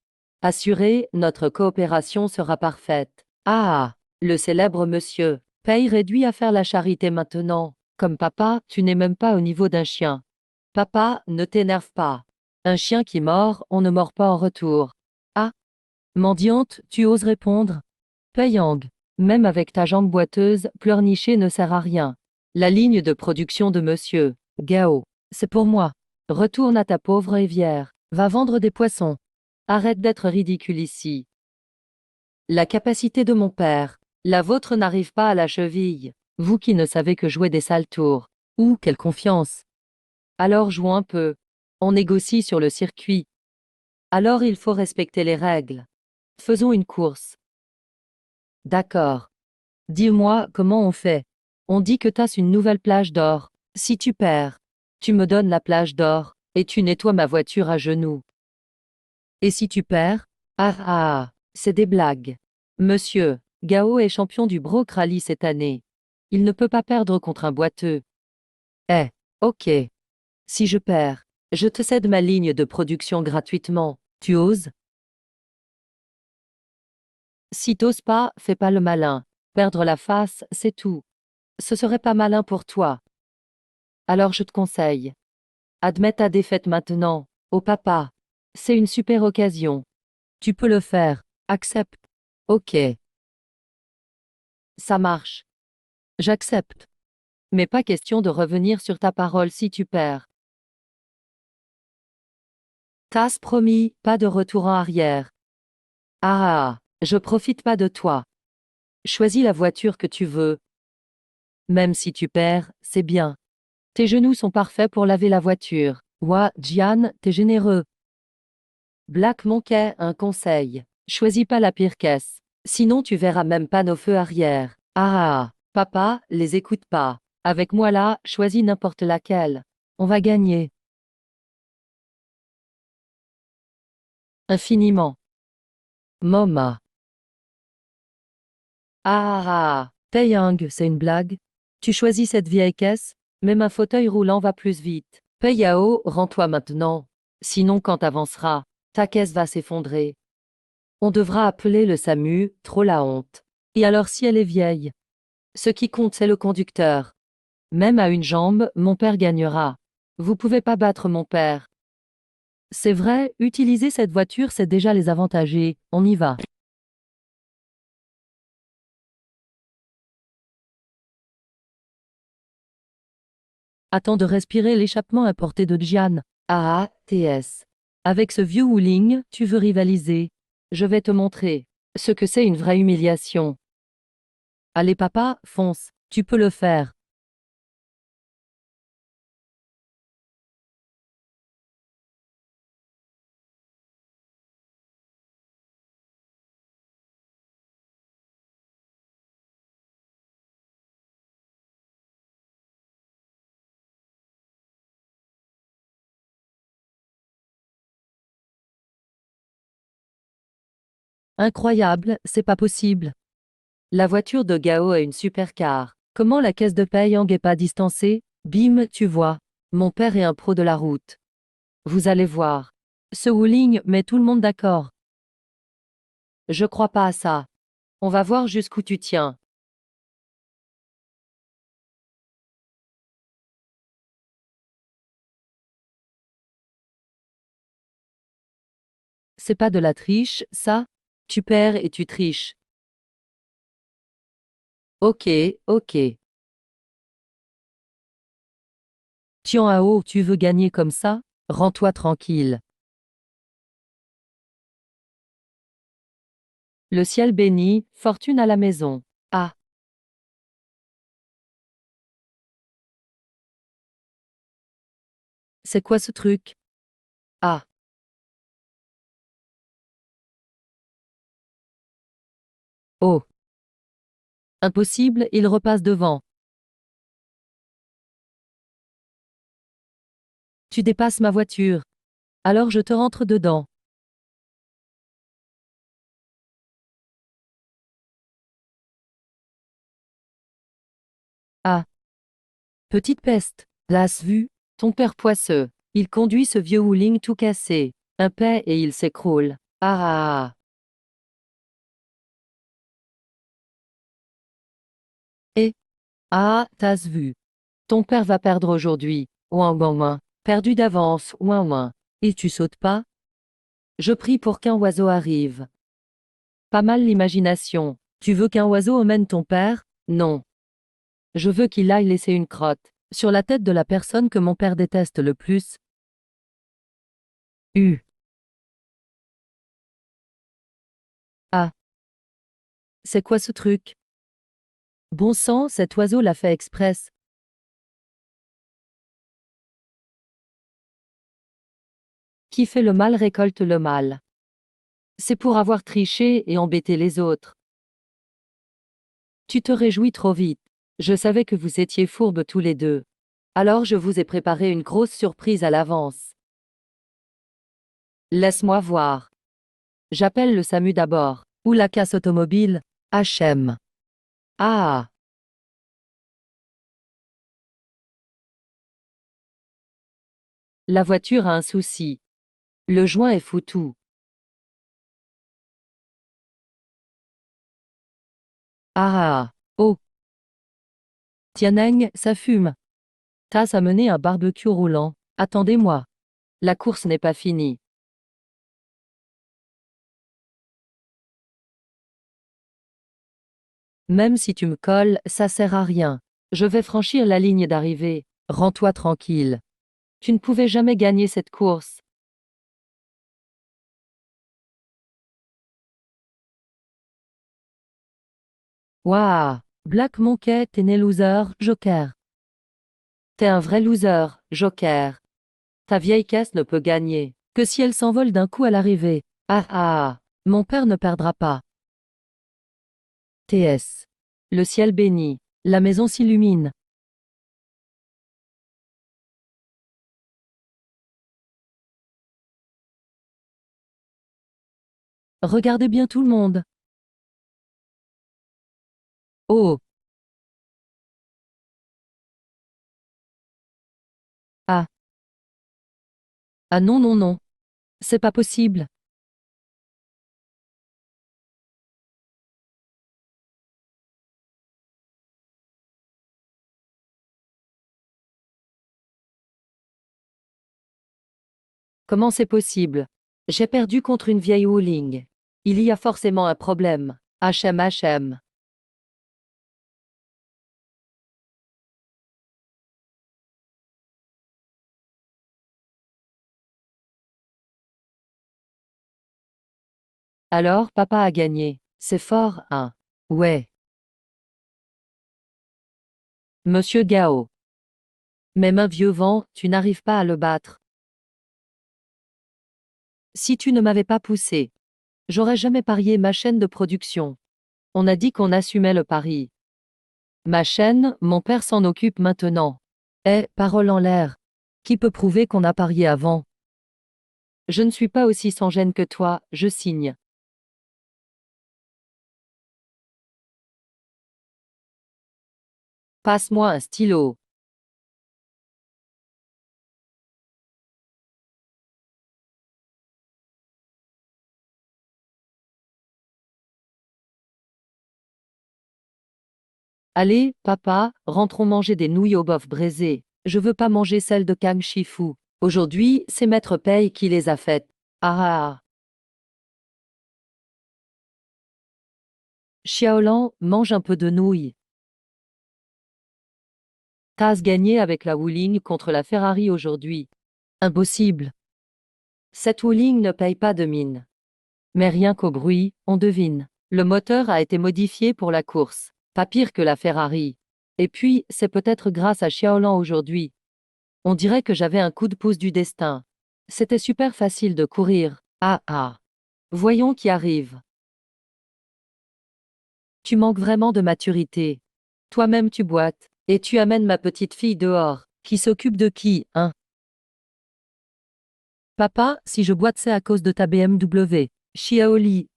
Assurez, notre coopération sera parfaite. Ah, le célèbre monsieur, paye réduit à faire la charité maintenant. Comme papa, tu n'es même pas au niveau d'un chien. Papa, ne t'énerve pas. Un chien qui mord, on ne mord pas en retour. Ah, mendiante, tu oses répondre? Payang, même avec ta jambe boiteuse, pleurnicher ne sert à rien. La ligne de production de monsieur Gao, c'est pour moi. Retourne à ta pauvre évière. Va vendre des poissons. Arrête d'être ridicule ici. La capacité de mon père. La vôtre n'arrive pas à la cheville. Vous qui ne savez que jouer des sales tours. Ouh, quelle confiance. Alors jouons un peu. On négocie sur le circuit. Alors il faut respecter les règles. Faisons une course. D'accord. Dis-moi comment on fait. On dit que t'as une nouvelle plage d'or. Si tu perds, tu me donnes la plage d'or, et tu nettoies ma voiture à genoux. Et si tu perds? Ah ah, c'est des blagues. Monsieur, Gao est champion du Broc Rally cette année. Il ne peut pas perdre contre un boiteux. Eh, ok. Si je perds, je te cède ma ligne de production gratuitement. Tu oses? Si t'oses pas, fais pas le malin. Perdre la face, c'est tout. Ce serait pas malin pour toi. Alors je te conseille. Admets ta défaite maintenant. Oh papa. C'est une super occasion. Tu peux le faire. Accepte. Ok. Ça marche. J'accepte. Mais pas question de revenir sur ta parole si tu perds. T'as promis, pas de retour en arrière. Ah, je profite pas de toi. Choisis la voiture que tu veux. Même si tu perds, c'est bien. Tes genoux sont parfaits pour laver la voiture. Ouah, Jian, t'es généreux. Black Monkey, un conseil. Choisis pas la pire caisse. Sinon tu verras même pas nos feux arrière. Ah, papa, les écoute pas. Avec moi là, choisis n'importe laquelle. On va gagner. Infiniment. Moma. Ah, Taeyang, c'est une blague. Tu choisis cette vieille caisse? Même un fauteuil roulant va plus vite. Payao, rends-toi maintenant. Sinon quand t'avanceras, ta caisse va s'effondrer. On devra appeler le SAMU, trop la honte. Et alors si elle est vieille? Ce qui compte c'est le conducteur. Même à une jambe, mon père gagnera. Vous pouvez pas battre mon père. C'est vrai, utiliser cette voiture c'est déjà les avantager. On y va. Attends de respirer l'échappement importé de Jian. Ah, TS. Avec ce vieux Wuling, tu veux rivaliser. Je vais te montrer ce que c'est une vraie humiliation. Allez papa, fonce, tu peux le faire. Incroyable, c'est pas possible. La voiture de Gao est une supercar. Comment la caisse de Payang est pas distancée? Bim, tu vois. Mon père est un pro de la route. Vous allez voir. Ce Wuling met tout le monde d'accord. Je crois pas à ça. On va voir jusqu'où tu tiens. C'est pas de la triche, ça? Tu perds et tu triches. Ok, ok. Tian Hao, tu veux gagner comme ça? Rends-toi tranquille. Le ciel béni, fortune à la maison. Ah, c'est quoi ce truc? Ah, oh. Impossible, il repasse devant. Tu dépasses ma voiture. Alors je te rentre dedans. Ah, petite peste, l'as vu? Ton père poisseux. Il conduit ce vieux Wuling tout cassé. Un paix et il s'écroule. Ah ah ah. Et, ah, t'as vu? Ton père va perdre aujourd'hui. Ouin ouin ouin. Perdu d'avance, ouin ouin. Et tu sautes pas? Je prie pour qu'un oiseau arrive. Pas mal l'imagination. Tu veux qu'un oiseau emmène ton père? Non. Je veux qu'il aille laisser une crotte sur la tête de la personne que mon père déteste le plus. Ah, c'est quoi ce truc? Bon sang, cet oiseau l'a fait express. Qui fait le mal récolte le mal. C'est pour avoir triché et embêté les autres. Tu te réjouis trop vite. Je savais que vous étiez fourbes tous les deux. Alors je vous ai préparé une grosse surprise à l'avance. Laisse-moi voir. J'appelle le SAMU d'abord. Ou la casse automobile. HM. Ah. La voiture a un souci. Le joint est foutu. Ah. Oh. Tianeng, ça fume. T'as amené un barbecue roulant. Attendez-moi. La course n'est pas finie. Même si tu me colles, ça sert à rien. Je vais franchir la ligne d'arrivée. Rends-toi tranquille. Tu ne pouvais jamais gagner cette course. Waouh! Black Monkey, t'es né loser, Joker. T'es un vrai loser, Joker. Ta vieille caisse ne peut gagner que si elle s'envole d'un coup à l'arrivée. Ah ah! Mon père ne perdra pas. TS. Le ciel bénit. La maison s'illumine. Regardez bien tout le monde. Oh! Ah! Ah non non non. C'est pas possible. Comment c'est possible? J'ai perdu contre une vieille Wuling. Il y a forcément un problème. HM. Alors, papa a gagné. C'est fort, hein? Ouais. Monsieur Gao. Même un vieux vent, tu n'arrives pas à le battre. Si tu ne m'avais pas poussé, j'aurais jamais parié ma chaîne de production. On a dit qu'on assumait le pari. Ma chaîne, mon père s'en occupe maintenant. Eh, parole en l'air. Qui peut prouver qu'on a parié avant? Je ne suis pas aussi sans gêne que toi, je signe. Passe-moi un stylo. Allez, papa, rentrons manger des nouilles au bœuf braisé. Je veux pas manger celles de Kang Shifu. Aujourd'hui, c'est Maître Pei qui les a faites. Ah ah ah. Xiaolan, mange un peu de nouilles. T'as gagné avec la Wuling contre la Ferrari aujourd'hui. Impossible. Cette Wuling ne paye pas de mine. Mais rien qu'au bruit, on devine. Le moteur a été modifié pour la course. Pas pire que la Ferrari. Et puis, c'est peut-être grâce à Xiaolan aujourd'hui. On dirait que j'avais un coup de pouce du destin. C'était super facile de courir. Ah ah. Voyons qui arrive. Tu manques vraiment de maturité. Toi-même tu boites. Et tu amènes ma petite fille dehors. Qui s'occupe de qui, hein? Papa, si je boite c'est à cause de ta BMW. Xiaoli,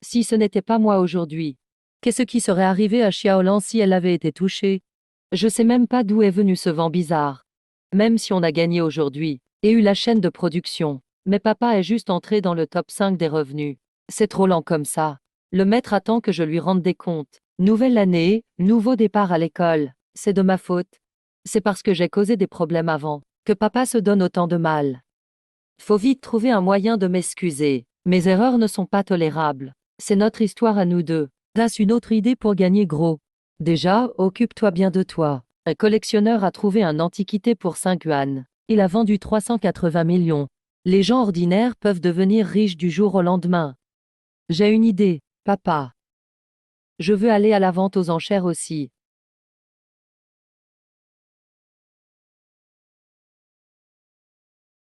Si ce n'était pas moi aujourd'hui. Qu'est-ce qui serait arrivé à Xiaolan si elle avait été touchée? Je sais même pas d'où est venu ce vent bizarre. Même si on a gagné aujourd'hui, et eu la chaîne de production, mais papa est juste entré dans le top 5 des revenus. C'est trop lent comme ça. Le maître attend que je lui rende des comptes. Nouvelle année, nouveau départ à l'école. C'est de ma faute. C'est parce que j'ai causé des problèmes avant, que papa se donne autant de mal. Faut vite trouver un moyen de m'excuser. Mes erreurs ne sont pas tolérables. C'est notre histoire à nous deux. Place une autre idée pour gagner gros. Déjà, occupe-toi bien de toi. Un collectionneur a trouvé un antiquité pour 5 yuan. Il a vendu 380 millions. Les gens ordinaires peuvent devenir riches du jour au lendemain. J'ai une idée, papa. Je veux aller à la vente aux enchères aussi.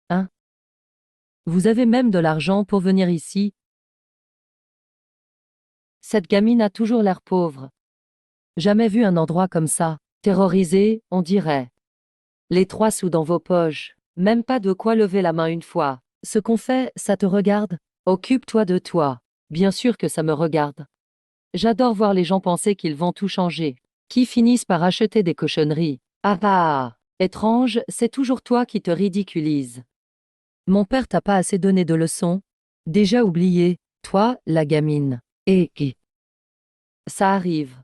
Hein? Vous avez même de l'argent pour venir ici? Cette gamine a toujours l'air pauvre. Jamais vu un endroit comme ça. Terrorisé, on dirait. Les 3 sous dans vos poches. Même pas de quoi lever la main une fois. Ce qu'on fait, ça te regarde? Occupe-toi de toi. Bien sûr que ça me regarde. J'adore voir les gens penser qu'ils vont tout changer. Qui finissent par acheter des cochonneries. Ah bah, étrange, c'est toujours toi qui te ridiculises. Mon père t'a pas assez donné de leçons? Déjà oublié, toi, la gamine. Et qui? Ça arrive.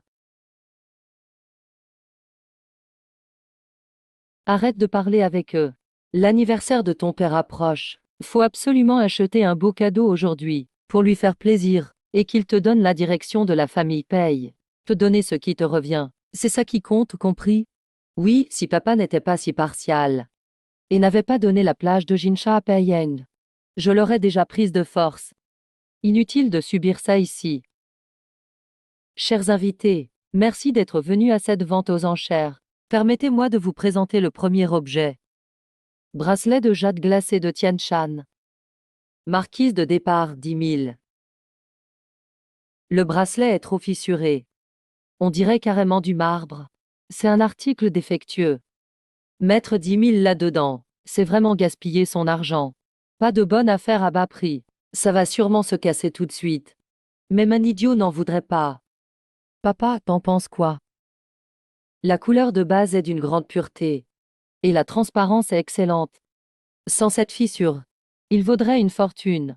Arrête de parler avec eux. L'anniversaire de ton père approche. Faut absolument acheter un beau cadeau aujourd'hui, pour lui faire plaisir, et qu'il te donne la direction de la famille paye. Te donner ce qui te revient. C'est ça qui compte, compris? Oui, si papa n'était pas si partial. Et n'avait pas donné la plage de Jinsha à Payeng. Je l'aurais déjà prise de force. Inutile de subir ça ici. Chers invités, merci d'être venus à cette vente aux enchères. Permettez-moi de vous présenter le premier objet. Bracelet de jade glacé de Tian Shan. Marquise de départ 10 000. Le bracelet est trop fissuré. On dirait carrément du marbre. C'est un article défectueux. Mettre 10 000 là-dedans, c'est vraiment gaspiller son argent. Pas de bonne affaire à bas prix. Ça va sûrement se casser tout de suite. Même un idiot n'en voudrait pas. Papa, t'en penses quoi? La couleur de base est d'une grande pureté. Et la transparence est excellente. Sans cette fissure, il vaudrait une fortune.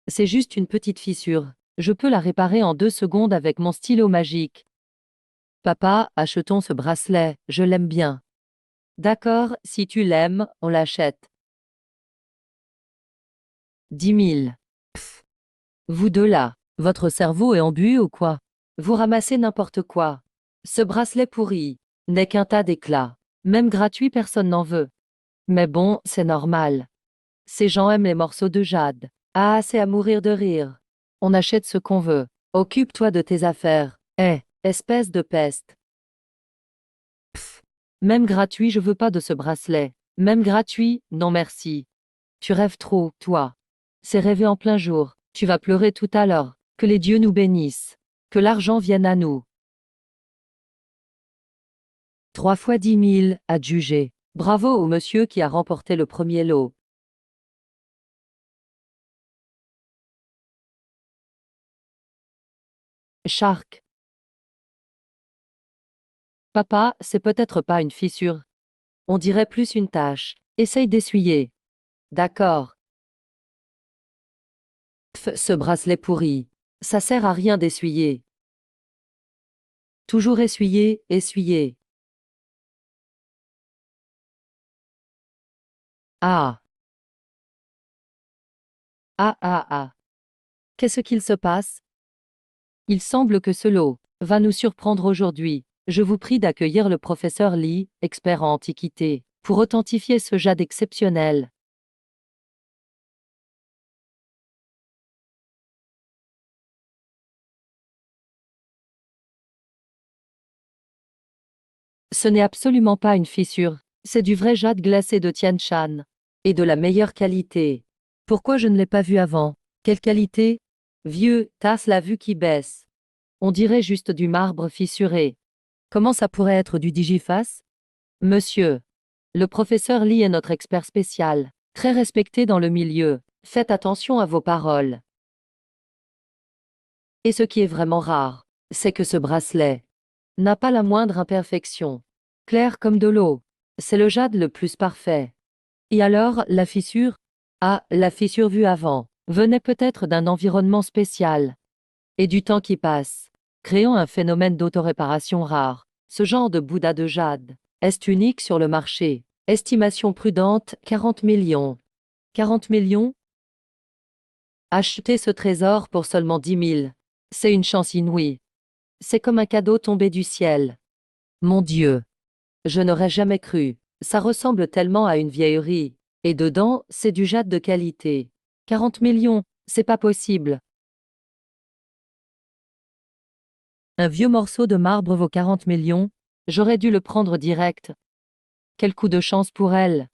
C'est juste une petite fissure. Je peux la réparer en 2 secondes avec mon stylo magique. Papa, achetons ce bracelet, je l'aime bien. D'accord, si tu l'aimes, on l'achète. 10 000. Pff. Vous deux là, votre cerveau est embué ou quoi? Vous ramassez n'importe quoi. Ce bracelet pourri n'est qu'un tas d'éclats. Même gratuit, personne n'en veut. Mais bon, c'est normal. Ces gens aiment les morceaux de jade. Ah, c'est à mourir de rire. On achète ce qu'on veut. Occupe-toi de tes affaires. Espèce de peste. Pff. Même gratuit, je veux pas de ce bracelet. Même gratuit, non merci. Tu rêves trop, toi. C'est rêver en plein jour. Tu vas pleurer tout à l'heure. Que les dieux nous bénissent. Que l'argent vienne à nous. 3 fois 10 000, adjugé. Bravo au monsieur qui a remporté le premier lot. Shark. Papa, c'est peut-être pas une fissure. On dirait plus une tache. Essaye d'essuyer. D'accord. Pff, ce bracelet pourri. Ça sert à rien d'essuyer. Toujours essuyer, essuyer. Ah. Ah ah ah. Qu'est-ce qu'il se passe? Il semble que ce lot va nous surprendre aujourd'hui. Je vous prie d'accueillir le professeur Lee, expert en antiquité, pour authentifier ce jade exceptionnel. Ce n'est absolument pas une fissure, c'est du vrai jade glacé de Tian Shan. Et de la meilleure qualité. Pourquoi je ne l'ai pas vu avant? Quelle qualité? Vieux, tasse la vue qui baisse. On dirait juste du marbre fissuré. Comment ça pourrait être du digiface? Monsieur. Le professeur Lee est notre expert spécial, très respecté dans le milieu. Faites attention à vos paroles. Et ce qui est vraiment rare, c'est que ce bracelet n'a pas la moindre imperfection. Clair comme de l'eau. C'est le jade le plus parfait. Et alors, la fissure? Ah, la fissure vue avant, venait peut-être d'un environnement spécial. Et du temps qui passe, créant un phénomène d'autoréparation rare. Ce genre de Bouddha de jade est unique sur le marché. Estimation prudente, 40 millions. 40 millions? Acheter ce trésor pour seulement 10 000. C'est une chance inouïe. C'est comme un cadeau tombé du ciel. Mon Dieu! Je n'aurais jamais cru. Ça ressemble tellement à une vieillerie. Et dedans, c'est du jade de qualité. 40 millions, c'est pas possible. Un vieux morceau de marbre vaut 40 millions? J'aurais dû le prendre direct. Quel coup de chance pour elle.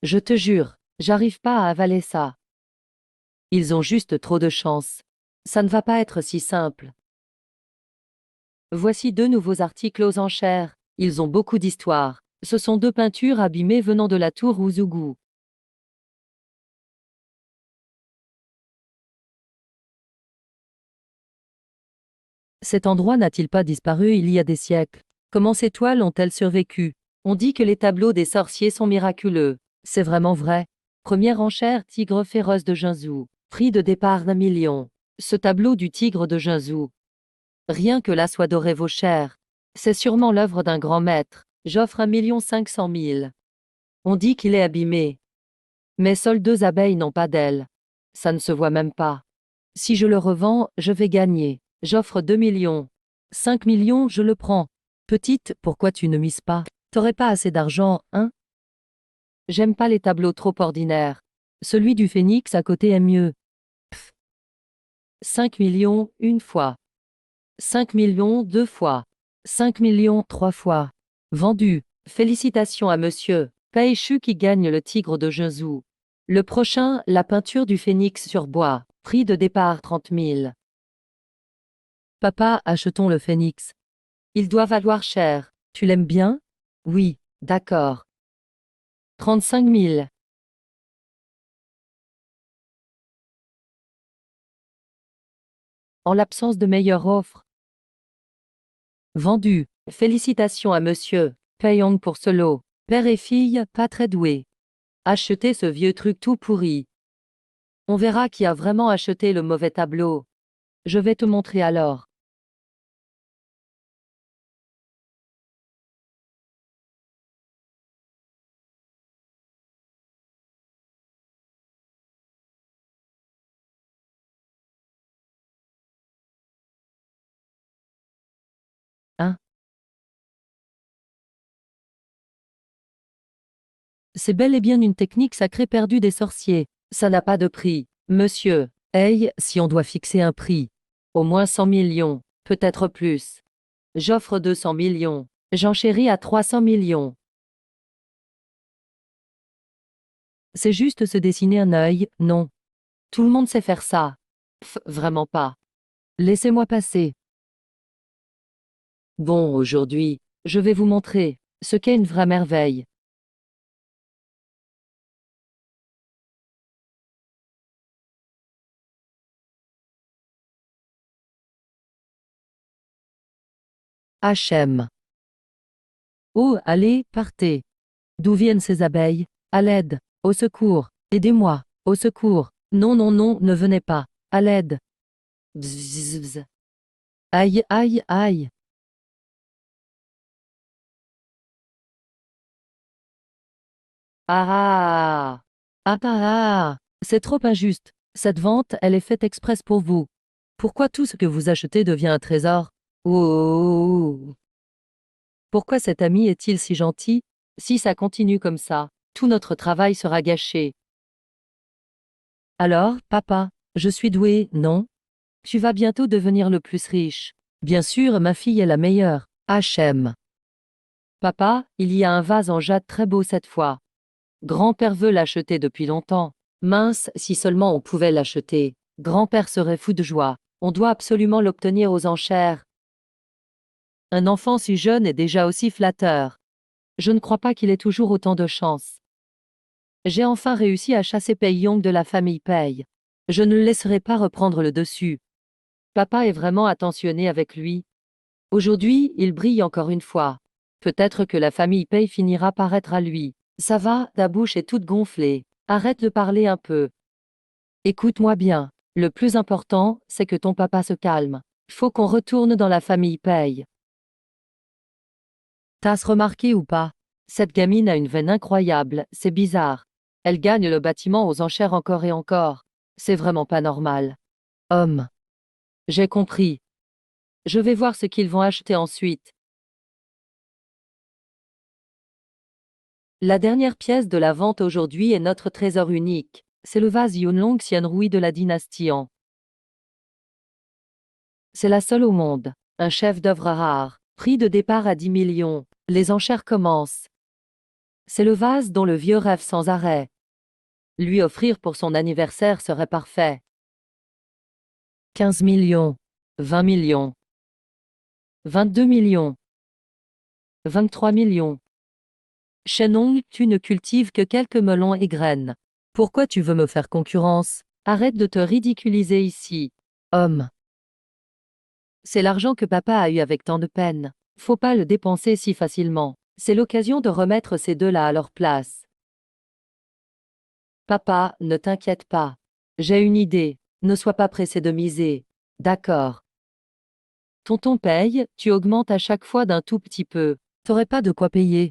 Je te jure, j'arrive pas à avaler ça. Ils ont juste trop de chance. Ça ne va pas être si simple. Voici 2 nouveaux articles aux enchères. Ils ont beaucoup d'histoire. Ce sont 2 peintures abîmées venant de la tour Uzugu. Cet endroit n'a-t-il pas disparu il y a des siècles? Comment ces toiles ont-elles survécu? On dit que les tableaux des sorciers sont miraculeux. C'est vraiment vrai. Première enchère Tigre féroce de Jinzhou. Prix de départ d'1 million. Ce tableau du tigre de Jinzhou. Rien que la soie dorée vaut cher. C'est sûrement l'œuvre d'un grand maître. J'offre 1 500 000. On dit qu'il est abîmé. Mais seules 2 abeilles n'ont pas d'ailes. Ça ne se voit même pas. Si je le revends, je vais gagner. J'offre 2 millions. 5 millions, je le prends. Petite, pourquoi tu ne mises pas? T'aurais pas assez d'argent, hein? J'aime pas les tableaux trop ordinaires. Celui du phénix à côté est mieux. Pff. 5 millions, une fois. 5 millions, 2 fois. 5 millions, 3 fois. Vendu. Félicitations à monsieur Pei Shu qui gagne le tigre de Jinzhou. Le prochain, la peinture du phénix sur bois. Prix de départ 30 000. Papa, achetons le phénix. Il doit valoir cher. Tu l'aimes bien? Oui, d'accord. 35 000. En l'absence de meilleure offre. Vendu. Félicitations à monsieur Payong pour ce lot. Père et fille, pas très doués. Achetez ce vieux truc tout pourri. On verra qui a vraiment acheté le mauvais tableau. Je vais te montrer alors. Hein? C'est bel et bien une technique sacrée perdue des sorciers. Ça n'a pas de prix. Monsieur, hey, si on doit fixer un prix. Au moins 100 millions, peut-être plus. J'offre 200 millions. J'enchéris à 300 millions. C'est juste se dessiner un œil, non. Tout le monde sait faire ça. Pff, vraiment pas. Laissez-moi passer. Bon, aujourd'hui, je vais vous montrer ce qu'est une vraie merveille. HM. Oh, allez, partez. D'où viennent ces abeilles? À l'aide. Au secours. Aidez-moi. Au secours. Non, non, non, ne venez pas. À l'aide. Bzz, bzz, bzz. Aïe, aïe, aïe. Ah ah ah ah. C'est trop injuste. Cette vente, elle est faite express pour vous. Pourquoi tout ce que vous achetez devient un trésor? Oh. Pourquoi cet ami est-il si gentil? Si ça continue comme ça, tout notre travail sera gâché. Alors, papa, je suis doué, non? Tu vas bientôt devenir le plus riche. Bien sûr, ma fille est la meilleure. HM. Papa, il y a un vase en jade très beau cette fois. Grand-père veut l'acheter depuis longtemps. Mince, si seulement on pouvait l'acheter. Grand-père serait fou de joie. On doit absolument l'obtenir aux enchères. Un enfant si jeune est déjà aussi flatteur. Je ne crois pas qu'il ait toujours autant de chance. J'ai enfin réussi à chasser Pei Yong de la famille Pei. Je ne le laisserai pas reprendre le dessus. Papa est vraiment attentionné avec lui. Aujourd'hui, il brille encore une fois. Peut-être que la famille Pei finira par être à lui. Ça va, ta bouche est toute gonflée. Arrête de parler un peu. Écoute-moi bien. Le plus important, c'est que ton papa se calme. Faut qu'on retourne dans la famille Pei. T'as remarqué ou pas? Cette gamine a une veine incroyable, c'est bizarre. Elle gagne le bâtiment aux enchères encore et encore. C'est vraiment pas normal. Homme. J'ai compris. Je vais voir ce qu'ils vont acheter ensuite. La dernière pièce de la vente aujourd'hui est notre trésor unique. C'est le vase Yunlong Xianrui de la dynastie Han. C'est la seule au monde. Un chef-d'œuvre rare. Prix de départ à 10 millions. Les enchères commencent. C'est le vase dont le vieux rêve sans arrêt. Lui offrir pour son anniversaire serait parfait. 15 millions. 20 millions. 22 millions. 23 millions. Shenong, tu ne cultives que quelques melons et graines. Pourquoi tu veux me faire concurrence? Arrête de te ridiculiser ici. Homme. C'est l'argent que papa a eu avec tant de peine. Faut pas le dépenser si facilement. C'est l'occasion de remettre ces deux-là à leur place. Papa, ne t'inquiète pas. J'ai une idée. Ne sois pas pressé de miser. D'accord. Tonton paye, tu augmentes à chaque fois d'un tout petit peu. T'aurais pas de quoi payer.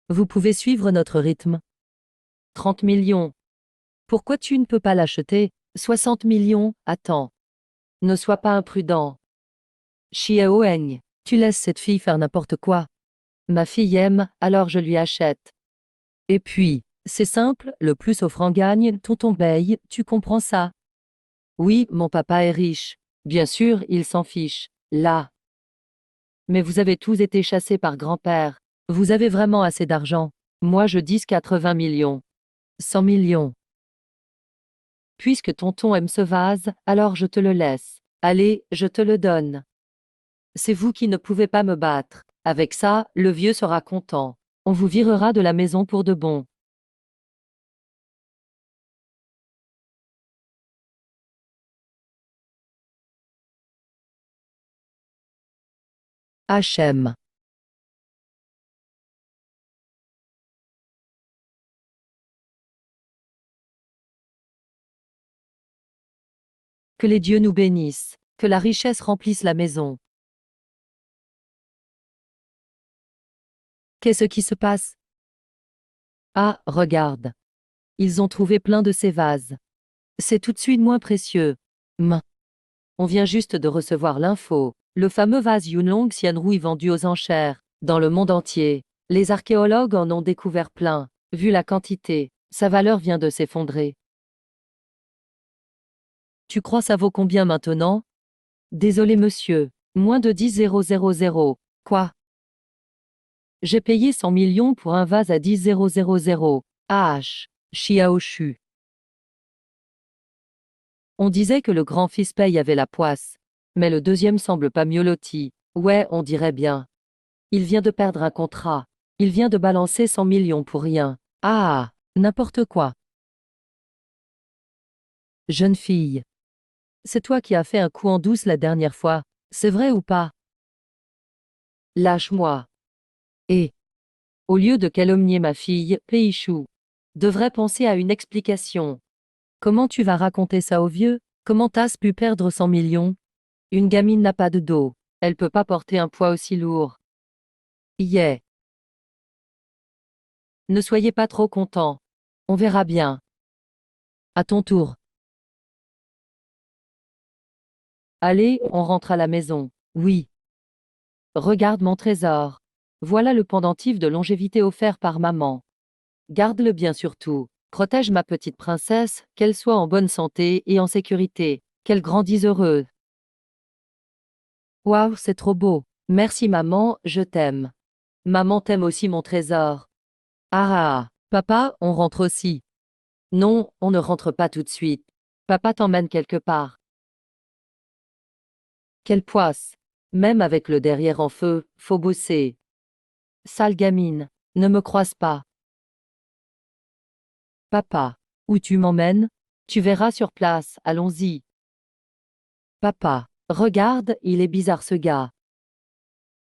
Vous pouvez suivre notre rythme. 30 millions. Pourquoi tu ne peux pas l'acheter? 60 millions, attends. Ne sois pas imprudent. Xiaoeng, tu laisses cette fille faire n'importe quoi. Ma fille aime, alors je lui achète. Et puis, c'est simple, le plus offrant gagne, tonton paye, tu comprends ça? Oui, mon papa est riche. Bien sûr, il s'en fiche. Là. Mais vous avez tous été chassés par grand-père. Vous avez vraiment assez d'argent. Moi je dis 80 millions. 100 millions. Puisque tonton aime ce vase, alors je te le laisse. Allez, je te le donne. C'est vous qui ne pouvez pas me battre. Avec ça, le vieux sera content. On vous virera de la maison pour de bon. HM. Que les dieux nous bénissent. Que la richesse remplisse la maison. Qu'est-ce qui se passe? Ah, regarde. Ils ont trouvé plein de ces vases. C'est tout de suite moins précieux. On vient juste de recevoir l'info. Le fameux vase Yunlong Xianrui vendu aux enchères. Dans le monde entier. Les archéologues en ont découvert plein. Vu la quantité, sa valeur vient de s'effondrer. Tu crois ça vaut combien maintenant? Désolé monsieur. Moins de 10 000. Quoi? J'ai payé 100 millions pour un vase à 10 000. Ah, Xiaoshu. On disait que le grand-fils paye avait la poisse. Mais le deuxième semble pas mieux loti. Ouais, on dirait bien. Il vient de perdre un contrat. Il vient de balancer 100 millions pour rien. Ah, n'importe quoi. Jeune fille. C'est toi qui as fait un coup en douce la dernière fois. C'est vrai ou pas? Lâche-moi. Et, au lieu de calomnier ma fille, Peichou, devrait penser à une explication. Comment tu vas raconter ça au vieux? Comment t'as pu perdre 100 millions? Une gamine n'a pas de dos. Elle peut pas porter un poids aussi lourd. Yeah. Ne soyez pas trop content. On verra bien. À ton tour. Allez, on rentre à la maison. Oui. Regarde mon trésor. Voilà le pendentif de longévité offert par maman. Garde-le bien surtout. Protège ma petite princesse, qu'elle soit en bonne santé et en sécurité. Qu'elle grandisse heureuse. Waouh, c'est trop beau. Merci maman, je t'aime. Maman t'aime aussi mon trésor. Ah, papa, on rentre aussi. Non, on ne rentre pas tout de suite. Papa t'emmène quelque part. Quelle poisse. Même avec le derrière en feu, faut bosser. Sale gamine. Ne me croise pas. Papa. Où tu m'emmènes? Tu verras sur place, allons-y. Papa. Regarde, il est bizarre ce gars.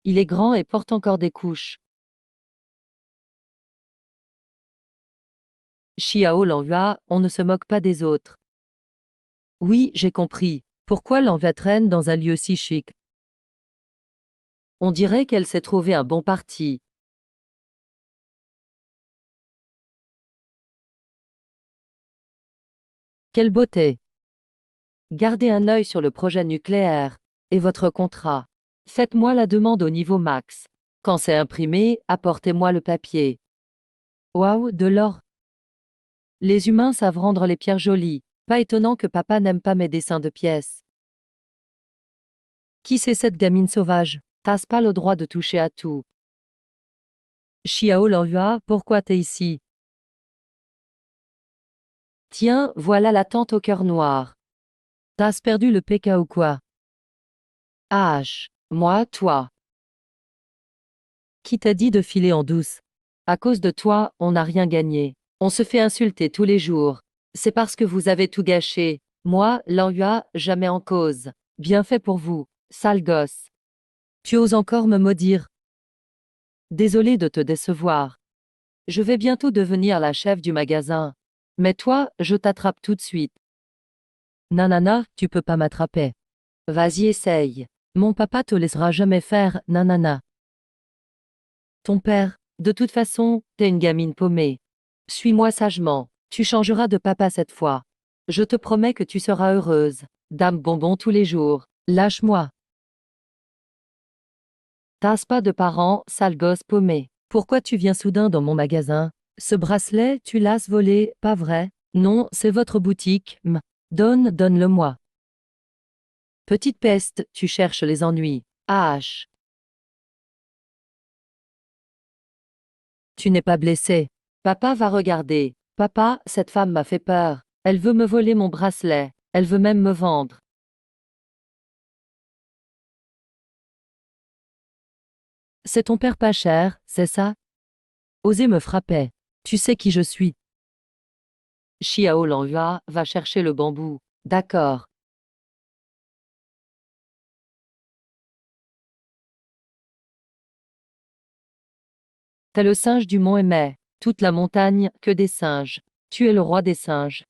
Il est grand et porte encore des couches. Xiao Lanhua, on ne se moque pas des autres. Oui, j'ai compris. Pourquoi Lanhua traîne dans un lieu si chic? On dirait qu'elle s'est trouvé un bon parti. Quelle beauté! Gardez un œil sur le projet nucléaire. Et votre contrat. Faites-moi la demande au niveau max. Quand c'est imprimé, apportez-moi le papier. Waouh, de l'or! Les humains savent rendre les pierres jolies. Pas étonnant que papa n'aime pas mes dessins de pièces. Qui c'est cette gamine sauvage? T'as pas le droit de toucher à tout. Xiao Lanhua, pourquoi t'es ici? Tiens, voilà la tente au cœur noir. T'as perdu le PK ou quoi? Ah, moi, toi. Qui t'a dit de filer en douce? À cause de toi, on n'a rien gagné. On se fait insulter tous les jours. C'est parce que vous avez tout gâché. Moi, Lanhua, jamais en cause. Bien fait pour vous, sale gosse. Tu oses encore me maudire? Désolé de te décevoir. Je vais bientôt devenir la chef du magasin. Mais toi, je t'attrape tout de suite. Nanana, tu peux pas m'attraper. Vas-y, essaye. Mon papa te laissera jamais faire, nanana. Ton père, de toute façon, t'es une gamine paumée. Suis-moi sagement, tu changeras de papa cette fois. Je te promets que tu seras heureuse. Dame bonbon tous les jours. Lâche-moi. T'as pas de parents, sale gosse paumé. Pourquoi tu viens soudain dans mon magasin? Ce bracelet, tu l'as volé, pas vrai? Non, c'est votre boutique, donne-le-moi. Petite peste, tu cherches les ennuis. Ah. Tu n'es pas blessé. Papa va regarder. Papa, cette femme m'a fait peur. Elle veut me voler mon bracelet. Elle veut même me vendre. C'est ton père pas cher, c'est ça? Osez me frapper. Tu sais qui je suis. Xiao Lanhua, va chercher le bambou. D'accord. T'es le singe du mont Aimé. Toute la montagne, que des singes. Tu es le roi des singes.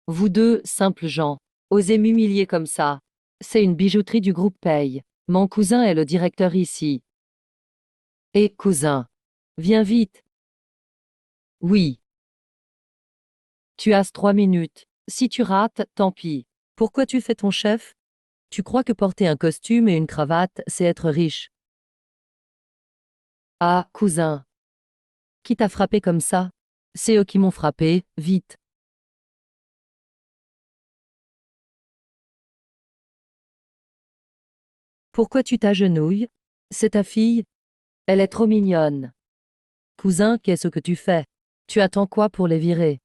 Vous deux, simples gens. Osez m'humilier comme ça. C'est une bijouterie du groupe Paye. Mon cousin est le directeur ici. Hé, cousin. Viens vite. Oui. Tu as 3 minutes. Si tu rates, tant pis. Pourquoi tu fais ton chef? Tu crois que porter un costume et une cravate, c'est être riche? Ah, cousin. Qui t'a frappé comme ça? C'est eux qui m'ont frappé, vite. Pourquoi tu t'agenouilles? C'est ta fille? Elle est trop mignonne. Cousin, qu'est-ce que tu fais? Tu attends quoi pour les virer?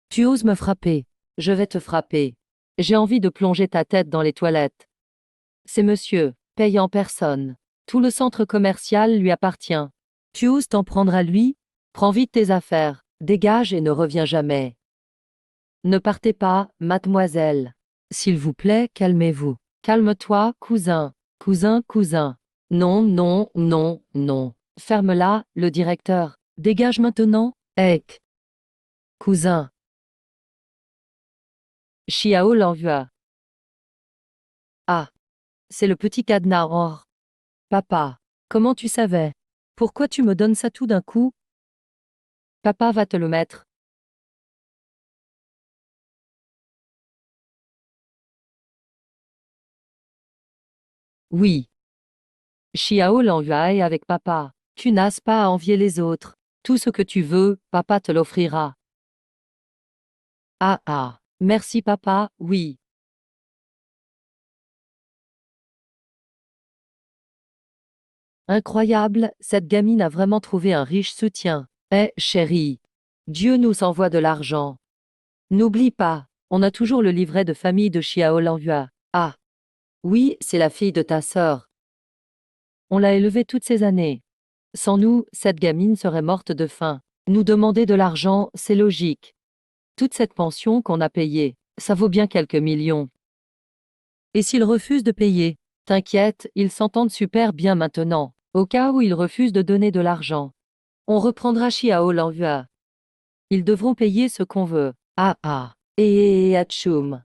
Tu oses me frapper. Je vais te frapper. J'ai envie de plonger ta tête dans les toilettes. C'est monsieur, paye en personne. Tout le centre commercial lui appartient. Tu oses t'en prendre à lui? Prends vite tes affaires, dégage et ne reviens jamais. Ne partez pas, mademoiselle. S'il vous plaît, calmez-vous. Calme-toi, cousin. Cousin. Non, non, non, non. Ferme-la, le directeur. Dégage maintenant, Ek. Cousin. Xiao Lanhua. Ah, c'est le petit cadenas or. Papa, comment tu savais? Pourquoi tu me donnes ça tout d'un coup? Papa va te le mettre. Oui. Xiao Lanhua est avec papa. Tu n'as pas à envier les autres. Tout ce que tu veux, papa te l'offrira. Ah ah. Merci papa, oui. Incroyable, cette gamine a vraiment trouvé un riche soutien. Eh, chérie. Dieu nous envoie de l'argent. N'oublie pas, on a toujours le livret de famille de Xiao Lanhua. Ah. Oui, c'est la fille de ta sœur. On l'a élevée toutes ces années. Sans nous, cette gamine serait morte de faim. Nous demander de l'argent, c'est logique. Toute cette pension qu'on a payée. Ça vaut bien quelques millions. Et s'il refuse de payer? T'inquiète, ils s'entendent super bien maintenant. Au cas où il refuse de donner de l'argent, on reprendra Xiao Lanhua. Ils devront payer ce qu'on veut. Ah ah. Atchoum.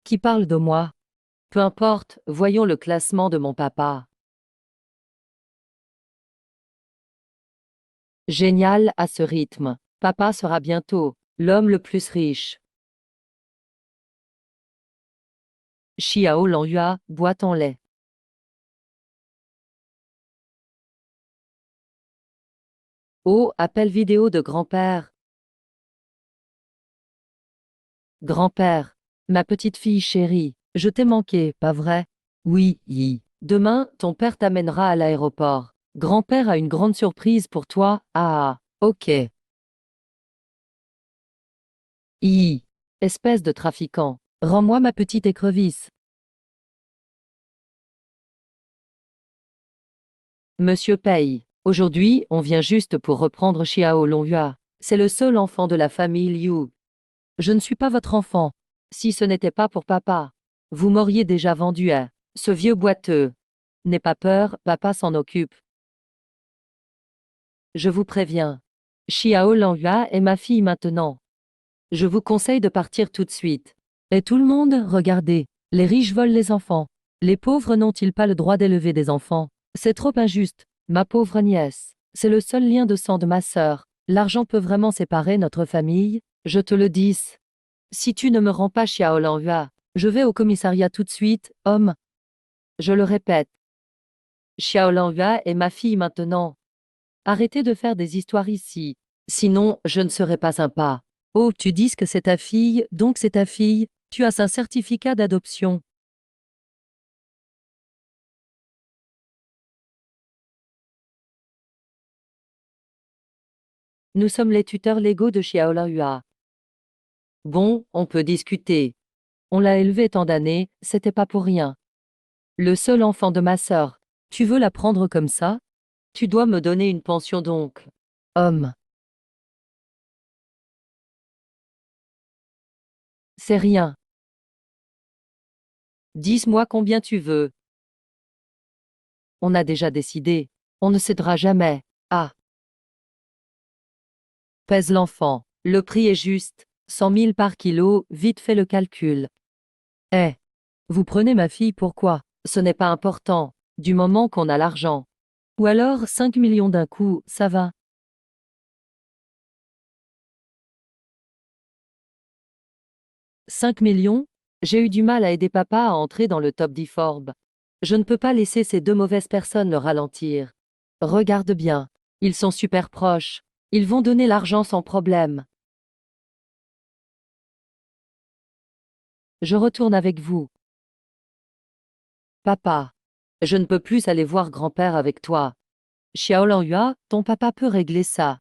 Qui parle de moi? Peu importe, voyons le classement de mon papa. Génial à ce rythme. Papa sera bientôt l'homme le plus riche. Xiao Lanhua, bois ton lait. Oh, appel vidéo de grand-père. Grand-père, ma petite fille chérie, je t'ai manqué, pas vrai? Oui, yi. Demain, ton père t'amènera à l'aéroport. Grand-père a une grande surprise pour toi. Ah, ok. Hi. Espèce de trafiquant. Rends-moi ma petite écrevisse. Monsieur paye. Aujourd'hui, on vient juste pour reprendre Xiao Longhua. C'est le seul enfant de la famille Liu. Je ne suis pas votre enfant. Si ce n'était pas pour papa, vous m'auriez déjà vendu à ce vieux boiteux. N'aie pas peur, papa s'en occupe. Je vous préviens. Xiao Langhua est ma fille maintenant. Je vous conseille de partir tout de suite. Et tout le monde, regardez. Les riches volent les enfants. Les pauvres n'ont-ils pas le droit d'élever des enfants? C'est trop injuste. Ma pauvre nièce. C'est le seul lien de sang de ma sœur. L'argent peut vraiment séparer notre famille? Je te le dis. Si tu ne me rends pas Xiao Lanhua, je vais au commissariat tout de suite, homme. Je le répète. Xiao Lanhua est ma fille maintenant. Arrêtez de faire des histoires ici. Sinon, je ne serai pas sympa. Oh, tu dis que c'est ta fille, donc c'est ta fille. Tu as un certificat d'adoption. Nous sommes les tuteurs légaux de Xiao Lanhua. Bon, on peut discuter. On l'a élevé tant d'années, c'était pas pour rien. Le seul enfant de ma sœur. Tu veux la prendre comme ça? Tu dois me donner une pension donc. Homme. C'est rien. Dis-moi combien tu veux. On a déjà décidé. On ne cédera jamais. Ah. Pèse l'enfant. Le prix est juste. 100 000 par kilo, vite fait le calcul. Eh. Vous prenez ma fille pourquoi? Ce n'est pas important. Du moment qu'on a l'argent. Ou alors 5 millions d'un coup, ça va. 5 millions? J'ai eu du mal à aider papa à entrer dans le top 10 Forbes. Je ne peux pas laisser ces deux mauvaises personnes le ralentir. Regarde bien. Ils sont super proches. Ils vont donner l'argent sans problème. Je retourne avec vous. Papa. Je ne peux plus aller voir grand-père avec toi. Xiaolanhua, ton papa peut régler ça.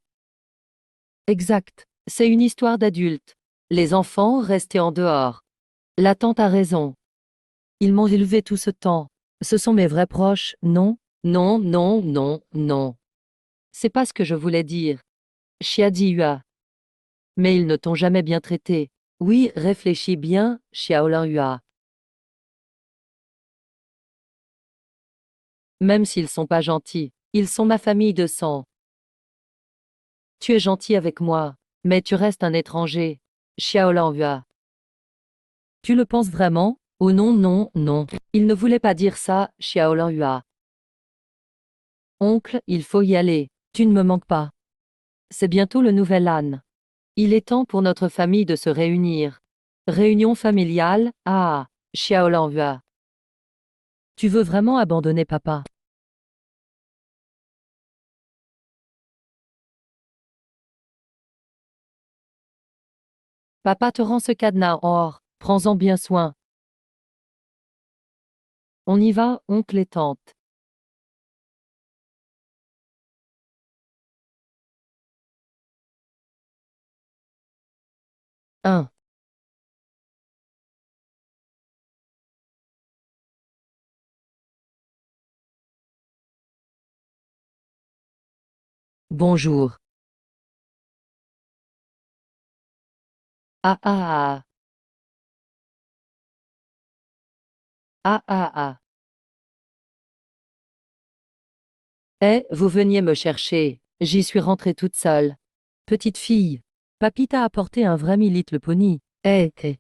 Exact. C'est une histoire d'adulte. Les enfants, restez en dehors. La tante a raison. Ils m'ont élevé tout ce temps. Ce sont mes vrais proches, non? Non, non, non, non. C'est pas ce que je voulais dire. Xiaodihua. Mais ils ne t'ont jamais bien traité. Oui, réfléchis bien, Xiaolanhua. Même s'ils sont pas gentils, ils sont ma famille de sang. Tu es gentil avec moi, mais tu restes un étranger. Xiaolanhua. Tu le penses vraiment? Oh non, non, non. Il ne voulait pas dire ça, Xiaolanhua. Oncle, il faut y aller. Tu ne me manques pas. C'est bientôt le nouvel âne. Il est temps pour notre famille de se réunir. Réunion familiale, ah, Xiaolanhua. Tu veux vraiment abandonner papa? Papa te rend ce cadenas en or, prends-en bien soin. On y va, oncle et tante. 1. Bonjour. Ah ah ah. Ah ah ah. Eh, vous veniez me chercher. J'y suis rentrée toute seule. Petite fille. Papy t'a apporté un vrai le pony. Eh, eh.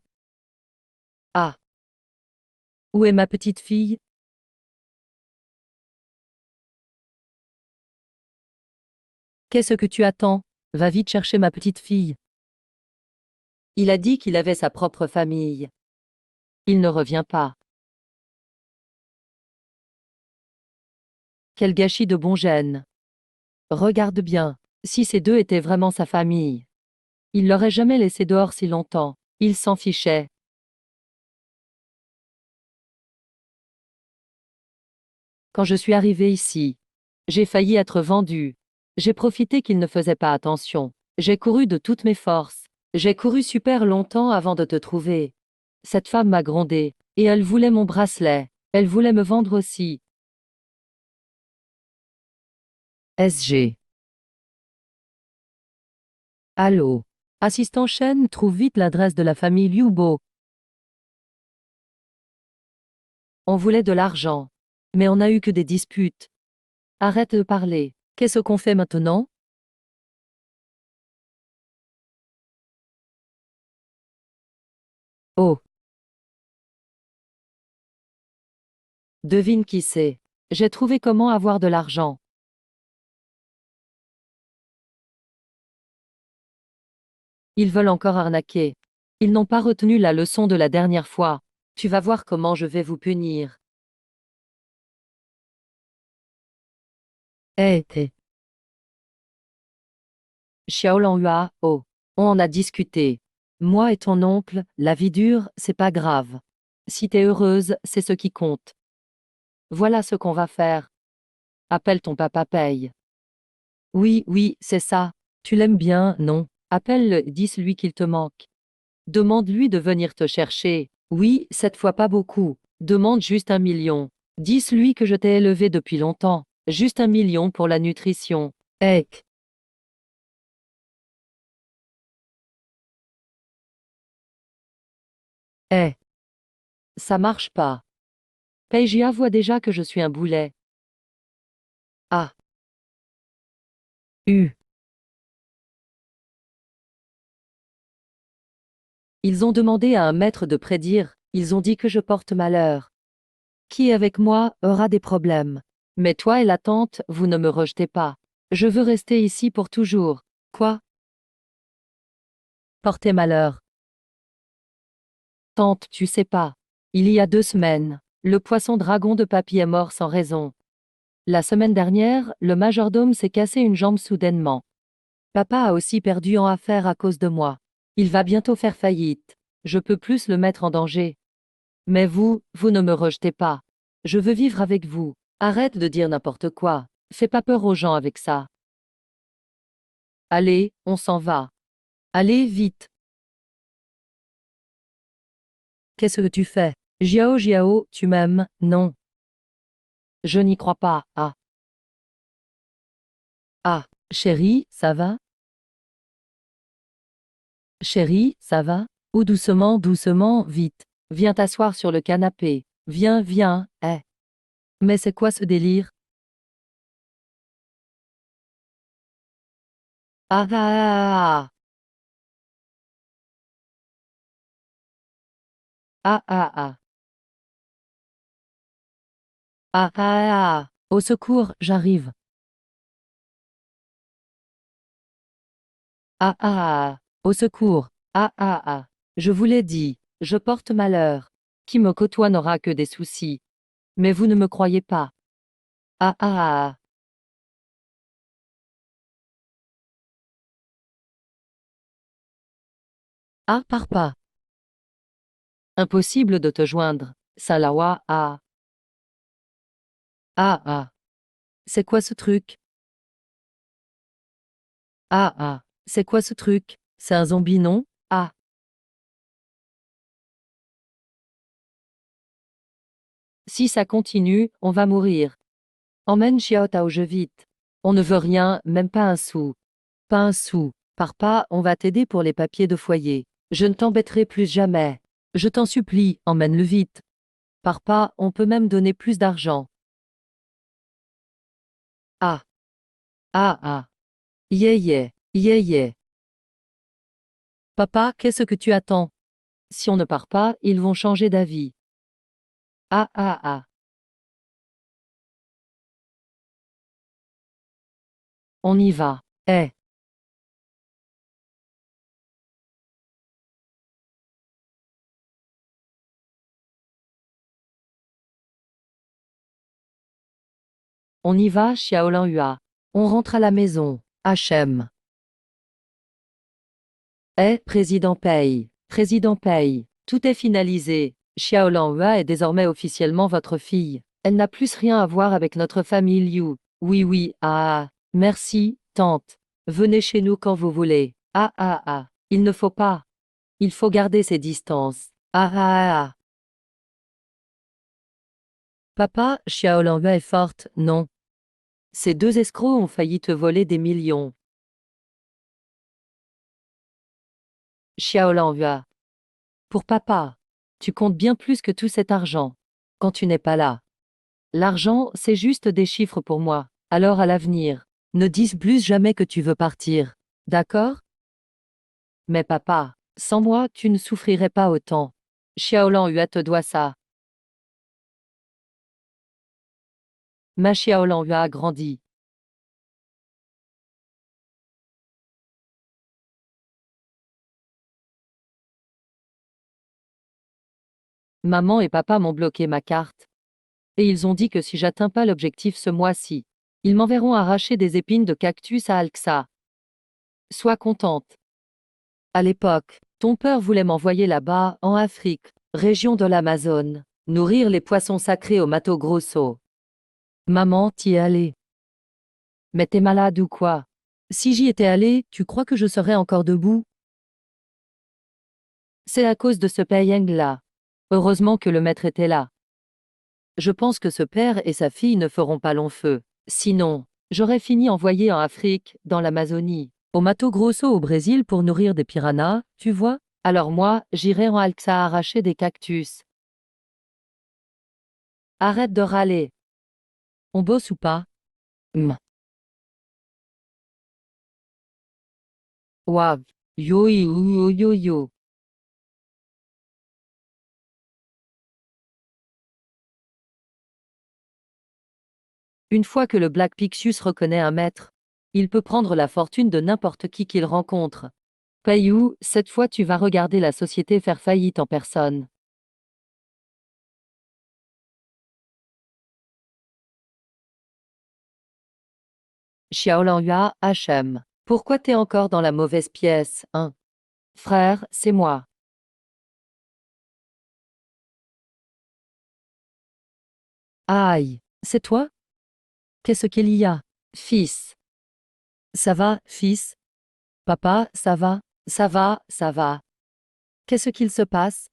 Ah. Où est ma petite fille? Qu'est-ce que tu attends? Va vite chercher ma petite fille. Il a dit qu'il avait sa propre famille. Il ne revient pas. Quel gâchis de bon gène. Regarde bien. Si ces deux étaient vraiment sa famille. Il l'aurait jamais laissé dehors si longtemps. Il s'en fichait. Quand je suis arrivée ici, j'ai failli être vendue. J'ai profité qu'il ne faisait pas attention. J'ai couru de toutes mes forces. J'ai couru super longtemps avant de te trouver. Cette femme m'a grondé, et elle voulait mon bracelet. Elle voulait me vendre aussi. SG. Allô. Assistant Chen, trouve vite l'adresse de la famille Liu Bo. On voulait de l'argent. Mais on n'a eu que des disputes. Arrête de parler. Qu'est-ce qu'on fait maintenant? Oh. Devine qui c'est. J'ai trouvé comment avoir de l'argent. Ils veulent encore arnaquer. Ils n'ont pas retenu la leçon de la dernière fois. Tu vas voir comment je vais vous punir. Eh, eh. Xiaolonghua, oh. On en a discuté. Moi et ton oncle, la vie dure, c'est pas grave. Si t'es heureuse, c'est ce qui compte. Voilà ce qu'on va faire. Appelle ton papa paye. Oui, oui, c'est ça. Tu l'aimes bien, non? Appelle-le, dis-lui qu'il te manque. Demande-lui de venir te chercher. Oui, cette fois pas beaucoup. Demande juste 1 million. Dis-lui que je t'ai élevé depuis longtemps. Juste 1 million pour la nutrition. Ec. Eh. Ça marche pas. Peijia voit déjà que je suis un boulet. Ah. U. Ils ont demandé à un maître de prédire. Ils ont dit que je porte malheur. Qui est avec moi aura des problèmes. Mais toi et la tante, vous ne me rejetez pas. Je veux rester ici pour toujours. Quoi? Porter malheur. Tante, tu sais pas. Il y a 2 semaines, le poisson dragon de papy est mort sans raison. La semaine dernière, le majordome s'est cassé une jambe soudainement. Papa a aussi perdu en affaires à cause de moi. Il va bientôt faire faillite. Je peux plus le mettre en danger. Mais vous ne me rejetez pas. Je veux vivre avec vous. Arrête de dire n'importe quoi. Fais pas peur aux gens avec ça. Allez, on s'en va. Allez, vite. Qu'est-ce que tu fais? Jiao Jiao, tu m'aimes? Non. Je n'y crois pas. Ah. Ah. Chérie, ça va? Chérie, ça va? Ou doucement, doucement, vite. Viens t'asseoir sur le canapé. Viens, viens, eh. Mais c'est quoi ce délire? Ah ah ah ah ah ah ah ah ah ah. Au secours, j'arrive. Ah ah ah. Au secours. Ah ah ah. Je vous l'ai dit, je porte malheur. Qui me côtoie n'aura que des soucis. Mais vous ne me croyez pas. Ah ah ah. Ah pars pas. Impossible de te joindre. Salawa ah. Ah ah. C'est quoi ce truc? Ah ah. C'est quoi ce truc? C'est un zombie, non? Ah. Si ça continue, on va mourir. Emmène Chiota au jeu vite. On ne veut rien, même pas un sou. Pas un sou. Pars pas, on va t'aider pour les papiers de foyer. Je ne t'embêterai plus jamais. Je t'en supplie, emmène-le vite. Papa, on peut même donner plus d'argent. Ah, ah, ah. Yeah, yeah, yeah, yeah. Papa, qu'est-ce que tu attends? Si on ne part pas, ils vont changer d'avis. Ah, ah, ah. On y va. Eh. On y va, Xiaolanhua. On rentre à la maison. HM. Président paye. Président paye. Tout est finalisé. Xiaolanhua est désormais officiellement votre fille. Elle n'a plus rien à voir avec notre famille Liu. Oui, oui, ah, ah. Merci, tante. Venez chez nous quand vous voulez. Ah, ah, ah. Il ne faut pas. Il faut garder ses distances. Ah, ah, ah. Papa, Xiaolanhua est forte, non. Ces deux escrocs ont failli te voler des millions. Xiaolanhua. Pour papa. Tu comptes bien plus que tout cet argent. Quand tu n'es pas là. L'argent, c'est juste des chiffres pour moi. Alors à l'avenir, ne dis plus jamais que tu veux partir. D'accord? Mais papa, sans moi, tu ne souffrirais pas autant. Xiaolanhua te doit ça. Ma Xiaolanhua a grandi. Maman et papa m'ont bloqué ma carte. Et ils ont dit que si j'atteins pas l'objectif ce mois-ci, ils m'enverront arracher des épines de cactus à Alxa. Sois contente. À l'époque, ton père voulait m'envoyer là-bas, en Afrique, région de l'Amazone, nourrir les poissons sacrés au Mato Grosso. Maman, t'y es allée. Mais t'es malade ou quoi? Si j'y étais allée, tu crois que je serais encore debout? C'est à cause de ce Payeng-là. Heureusement que le maître était là. Je pense que ce père et sa fille ne feront pas long feu. Sinon, j'aurais fini envoyé en Afrique, dans l'Amazonie, au Mato Grosso au Brésil pour nourrir des piranhas, tu vois? Alors moi, j'irai en Alxa arracher des cactus. Arrête de râler. On bosse ou pas? Waouh. Yo yo yo yo yo. Une fois que le Black Pixius reconnaît un maître, il peut prendre la fortune de n'importe qui qu'il rencontre. Payou, cette fois tu vas regarder la société faire faillite en personne. Xiaolanhua, HM. Pourquoi t'es encore dans la mauvaise pièce, hein? Frère, c'est moi. Aïe, c'est toi? Qu'est-ce qu'il y a? Fils. Ça va, fils? Papa, ça va? Ça va, ça va. Qu'est-ce qu'il se passe?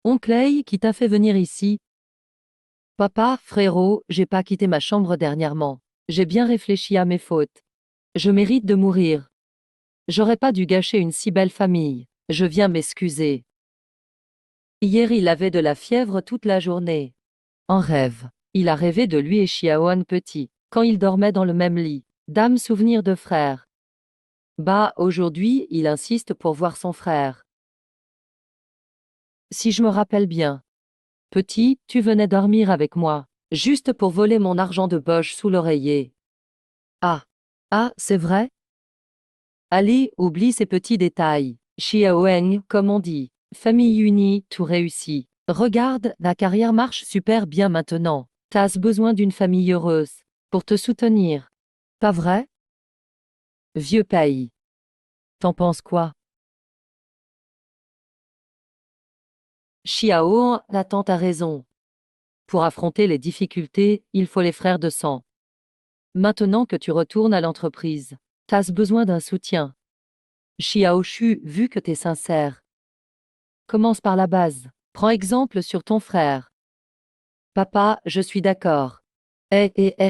Oncle Clay, qui t'a fait venir ici? Papa, frérot, j'ai pas quitté ma chambre dernièrement. J'ai bien réfléchi à mes fautes. Je mérite de mourir. J'aurais pas dû gâcher une si belle famille. Je viens m'excuser. Hier il avait de la fièvre toute la journée. En rêve. Il a rêvé de lui et Xiaoan petit, quand ils dormaient dans le même lit. Dame souvenir de frère. Bah, aujourd'hui, il insiste pour voir son frère. Si je me rappelle bien. Petit, tu venais dormir avec moi, juste pour voler mon argent de poche sous l'oreiller. Ah. Ah, c'est vrai? Allez, oublie ces petits détails. Xiaoeng, comme on dit. Famille unie, tout réussi. Regarde, la carrière marche super bien maintenant. T'as besoin d'une famille heureuse. Pour te soutenir. Pas vrai? Vieux pays. T'en penses quoi? Xiao, la tante a raison. Pour affronter les difficultés, il faut les frères de sang. Maintenant que tu retournes à l'entreprise, t'as besoin d'un soutien. Xiao Shu, vu que t'es sincère. Commence par la base. Prends exemple sur ton frère. Papa, je suis d'accord.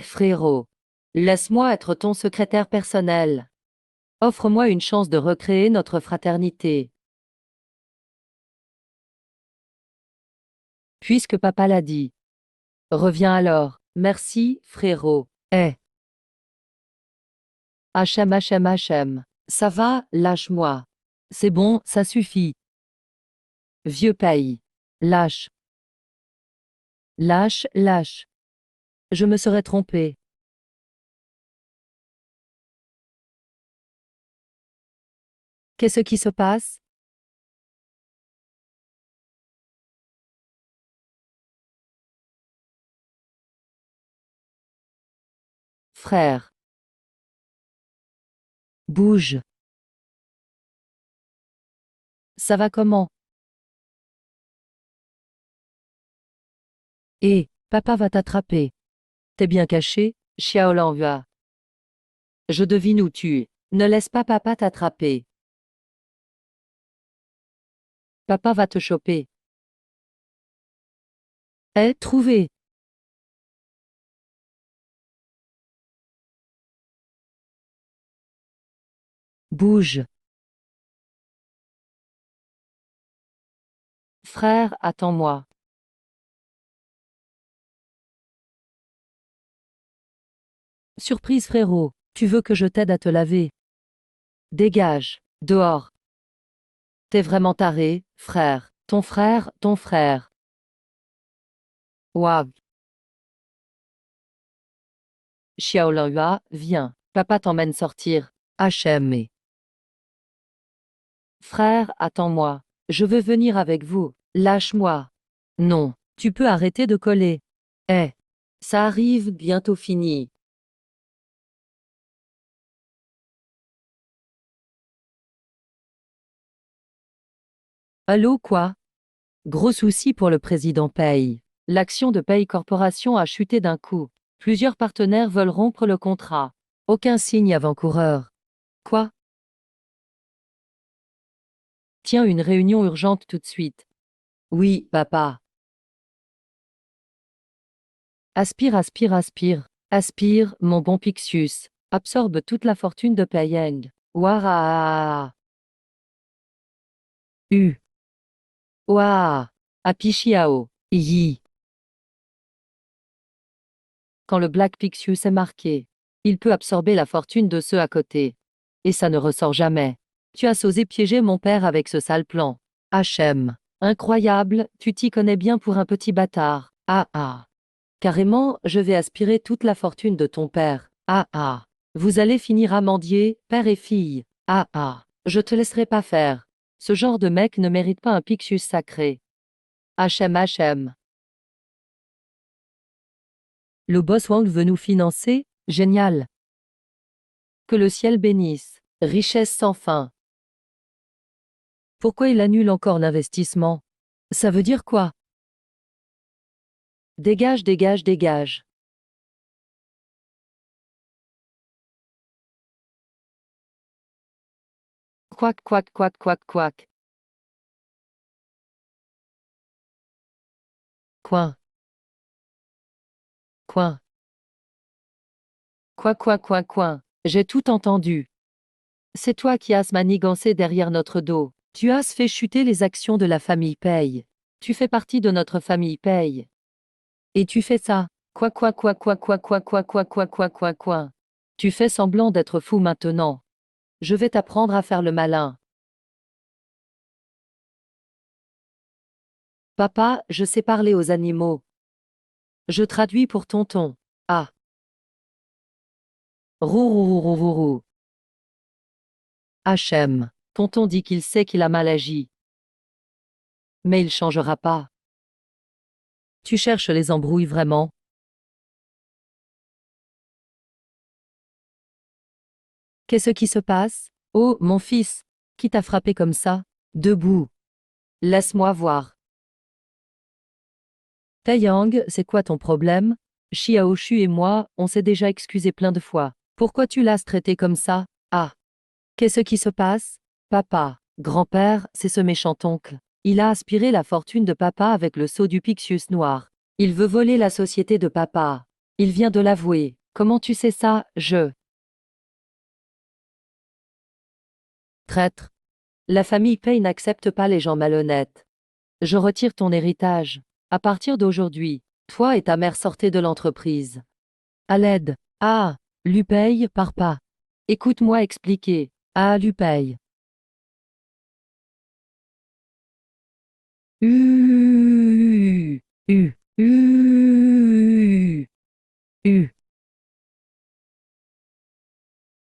Frérot. Laisse-moi être ton secrétaire personnel. Offre-moi une chance de recréer notre fraternité. Puisque papa l'a dit. Reviens alors. Merci, frérot. Hachem. Ça va, lâche-moi. C'est bon, ça suffit. Vieux pays. Lâche. Lâche. Je me serais trompé. Qu'est-ce qui se passe? Frère. Bouge. Ça va comment? Papa va t'attraper. T'es bien caché, Xiaolanghua. Je devine où tu es. Ne laisse pas papa t'attraper. Papa va te choper. Trouvé. Bouge. Frère, attends-moi. Surprise frérot, tu veux que je t'aide à te laver? Dégage, dehors. T'es vraiment taré, frère. Ton frère. Waouh. Xiaolanghua, viens. Papa t'emmène sortir. HM. Frère, attends-moi. Je veux venir avec vous. Lâche-moi. Non, tu peux arrêter de coller. Ça arrive, bientôt fini. Allô quoi? Gros souci pour le président Pay. L'action de Pay Corporation a chuté d'un coup. Plusieurs partenaires veulent rompre le contrat. Aucun signe avant-coureur. Quoi? Tiens, une réunion urgente tout de suite. Oui, papa. Aspire. Aspire, mon bon Pixius. Absorbe toute la fortune de Payeng. Ouah. Ouah. Apichiao. Yi. Quand le Black Pixius est marqué, il peut absorber la fortune de ceux à côté. Et ça ne ressort jamais. Tu as osé piéger mon père avec ce sale plan. HM. Incroyable, tu t'y connais bien pour un petit bâtard. Carrément, je vais aspirer toute la fortune de ton père. Vous allez finir à mendier, père et fille. Je te laisserai pas faire. Ce genre de mec ne mérite pas un Pixius sacré. HM. Le boss Wang veut nous financer? Génial. Que le ciel bénisse. Richesse sans fin. Pourquoi il annule encore l'investissement? Ça veut dire quoi? Dégage. Quack. Coin. Coin. J'ai tout entendu. C'est toi qui as manigancé derrière notre dos. Tu as fait chuter les actions de la famille Paye. Tu fais partie de notre famille Paye. Et tu fais ça. Quoi. Tu fais semblant d'être fou maintenant. Je vais t'apprendre à faire le malin. Papa, je sais parler aux animaux. Je traduis pour tonton. Roux. HM. Tonton dit qu'il sait qu'il a mal agi. Mais il changera pas. Tu cherches les embrouilles vraiment? Qu'est-ce qui se passe? Oh, mon fils. Qui t'a frappé comme ça? Debout. Laisse-moi voir. Taeyang, c'est quoi ton problème? Xiaoshu et moi, on s'est déjà excusé plein de fois. Pourquoi tu l'as traité comme ça? Qu'est-ce qui se passe? Papa. Grand-père, c'est ce méchant oncle. Il a aspiré la fortune de papa avec le sceau du Pixius noir. Il veut voler la société de papa. Il vient de l'avouer. Comment tu sais ça, Traître. La famille Pei n'accepte pas les gens malhonnêtes. Je retire ton héritage. À partir d'aujourd'hui, toi et ta mère sortez de l'entreprise. À l'aide. Ah, Lupei, pars pas. Écoute-moi expliquer. Ah, Lupei. U, U, U, U.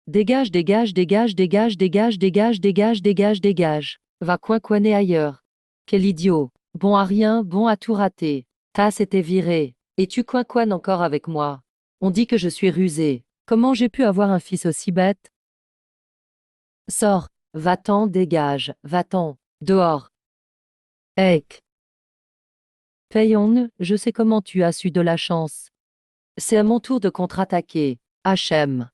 Dégage, dégage, dégage, dégage, dégage, dégage, dégage, dégage, dégage. Va coin-coiner ailleurs. Quel idiot. Bon à rien, bon à tout rater. T'as été viré. Et tu coin-coines encore avec moi. On dit que je suis rusé. Comment j'ai pu avoir un fils aussi bête? Sors. Va-t'en, dégage. Va-t'en. Dehors. Ek. Payon, je sais comment tu as su de la chance. C'est à mon tour de contre-attaquer. HM.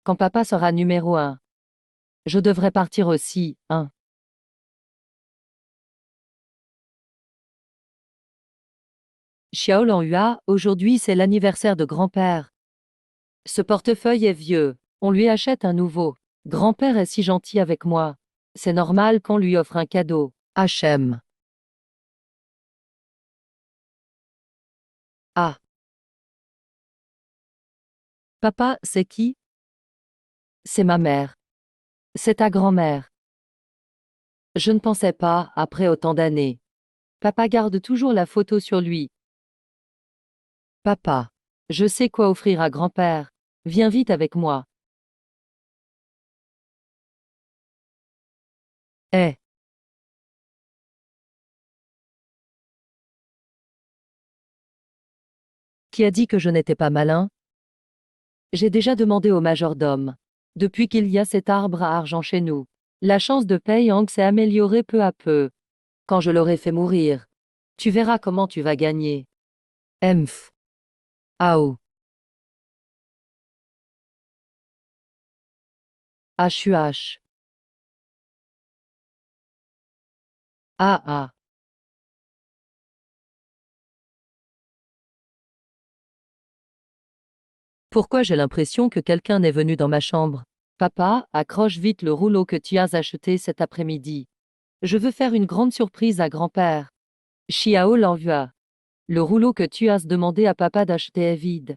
Quand papa sera numéro 1. Je devrais partir aussi, hein. Xiaolonghua, aujourd'hui c'est l'anniversaire de grand-père. Ce portefeuille est vieux. On lui achète un nouveau. Grand-père est si gentil avec moi. C'est normal qu'on lui offre un cadeau. HM. Ah. Papa, c'est qui? C'est ma mère. C'est ta grand-mère. Je ne pensais pas, après autant d'années. Papa garde toujours la photo sur lui. Papa. Je sais quoi offrir à grand-père. Viens vite avec moi. Eh. Qui a dit que je n'étais pas malin? J'ai déjà demandé au majordome. Depuis qu'il y a cet arbre à argent chez nous, la chance de Pei-Yang s'est améliorée peu à peu. Quand je l'aurai fait mourir, tu verras comment tu vas gagner. Emph. Ao. HUH. Ah ah. Pourquoi j'ai l'impression que quelqu'un est venu dans ma chambre? Papa, accroche vite le rouleau que tu as acheté cet après-midi. Je veux faire une grande surprise à grand-père. Xiao l'envia. Le rouleau que tu as demandé à papa d'acheter est vide.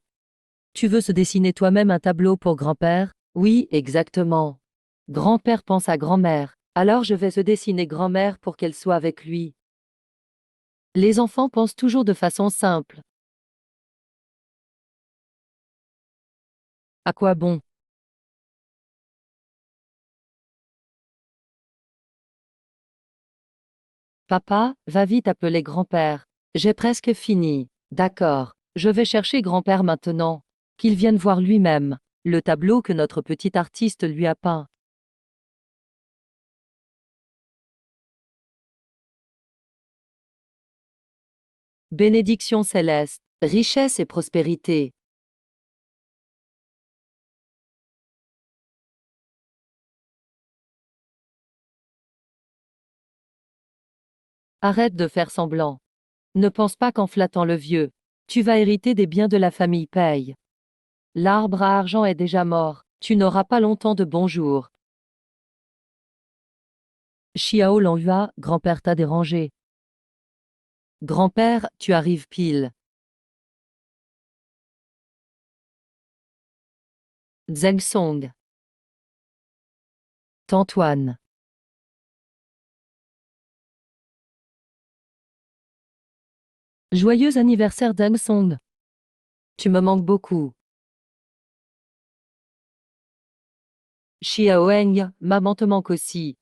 Tu veux se dessiner toi-même un tableau pour grand-père? Oui, exactement. Grand-père pense à grand-mère. Alors je vais se dessiner grand-mère pour qu'elle soit avec lui. Les enfants pensent toujours de façon simple. À quoi bon? Papa, va vite appeler grand-père. J'ai presque fini. D'accord. Je vais chercher grand-père maintenant. Qu'il vienne voir lui-même le tableau que notre petit artiste lui a peint. Bénédiction céleste, richesse et prospérité. Arrête de faire semblant. Ne pense pas qu'en flattant le vieux, tu vas hériter des biens de la famille Paye. L'arbre à argent est déjà mort, tu n'auras pas longtemps de bons jours. Xiao Longhua, grand-père t'a dérangé. Grand-père, tu arrives pile. Zheng Song. T'Antoine. Joyeux anniversaire Zheng Song. Tu me manques beaucoup. Xiao Heng, maman te manque aussi.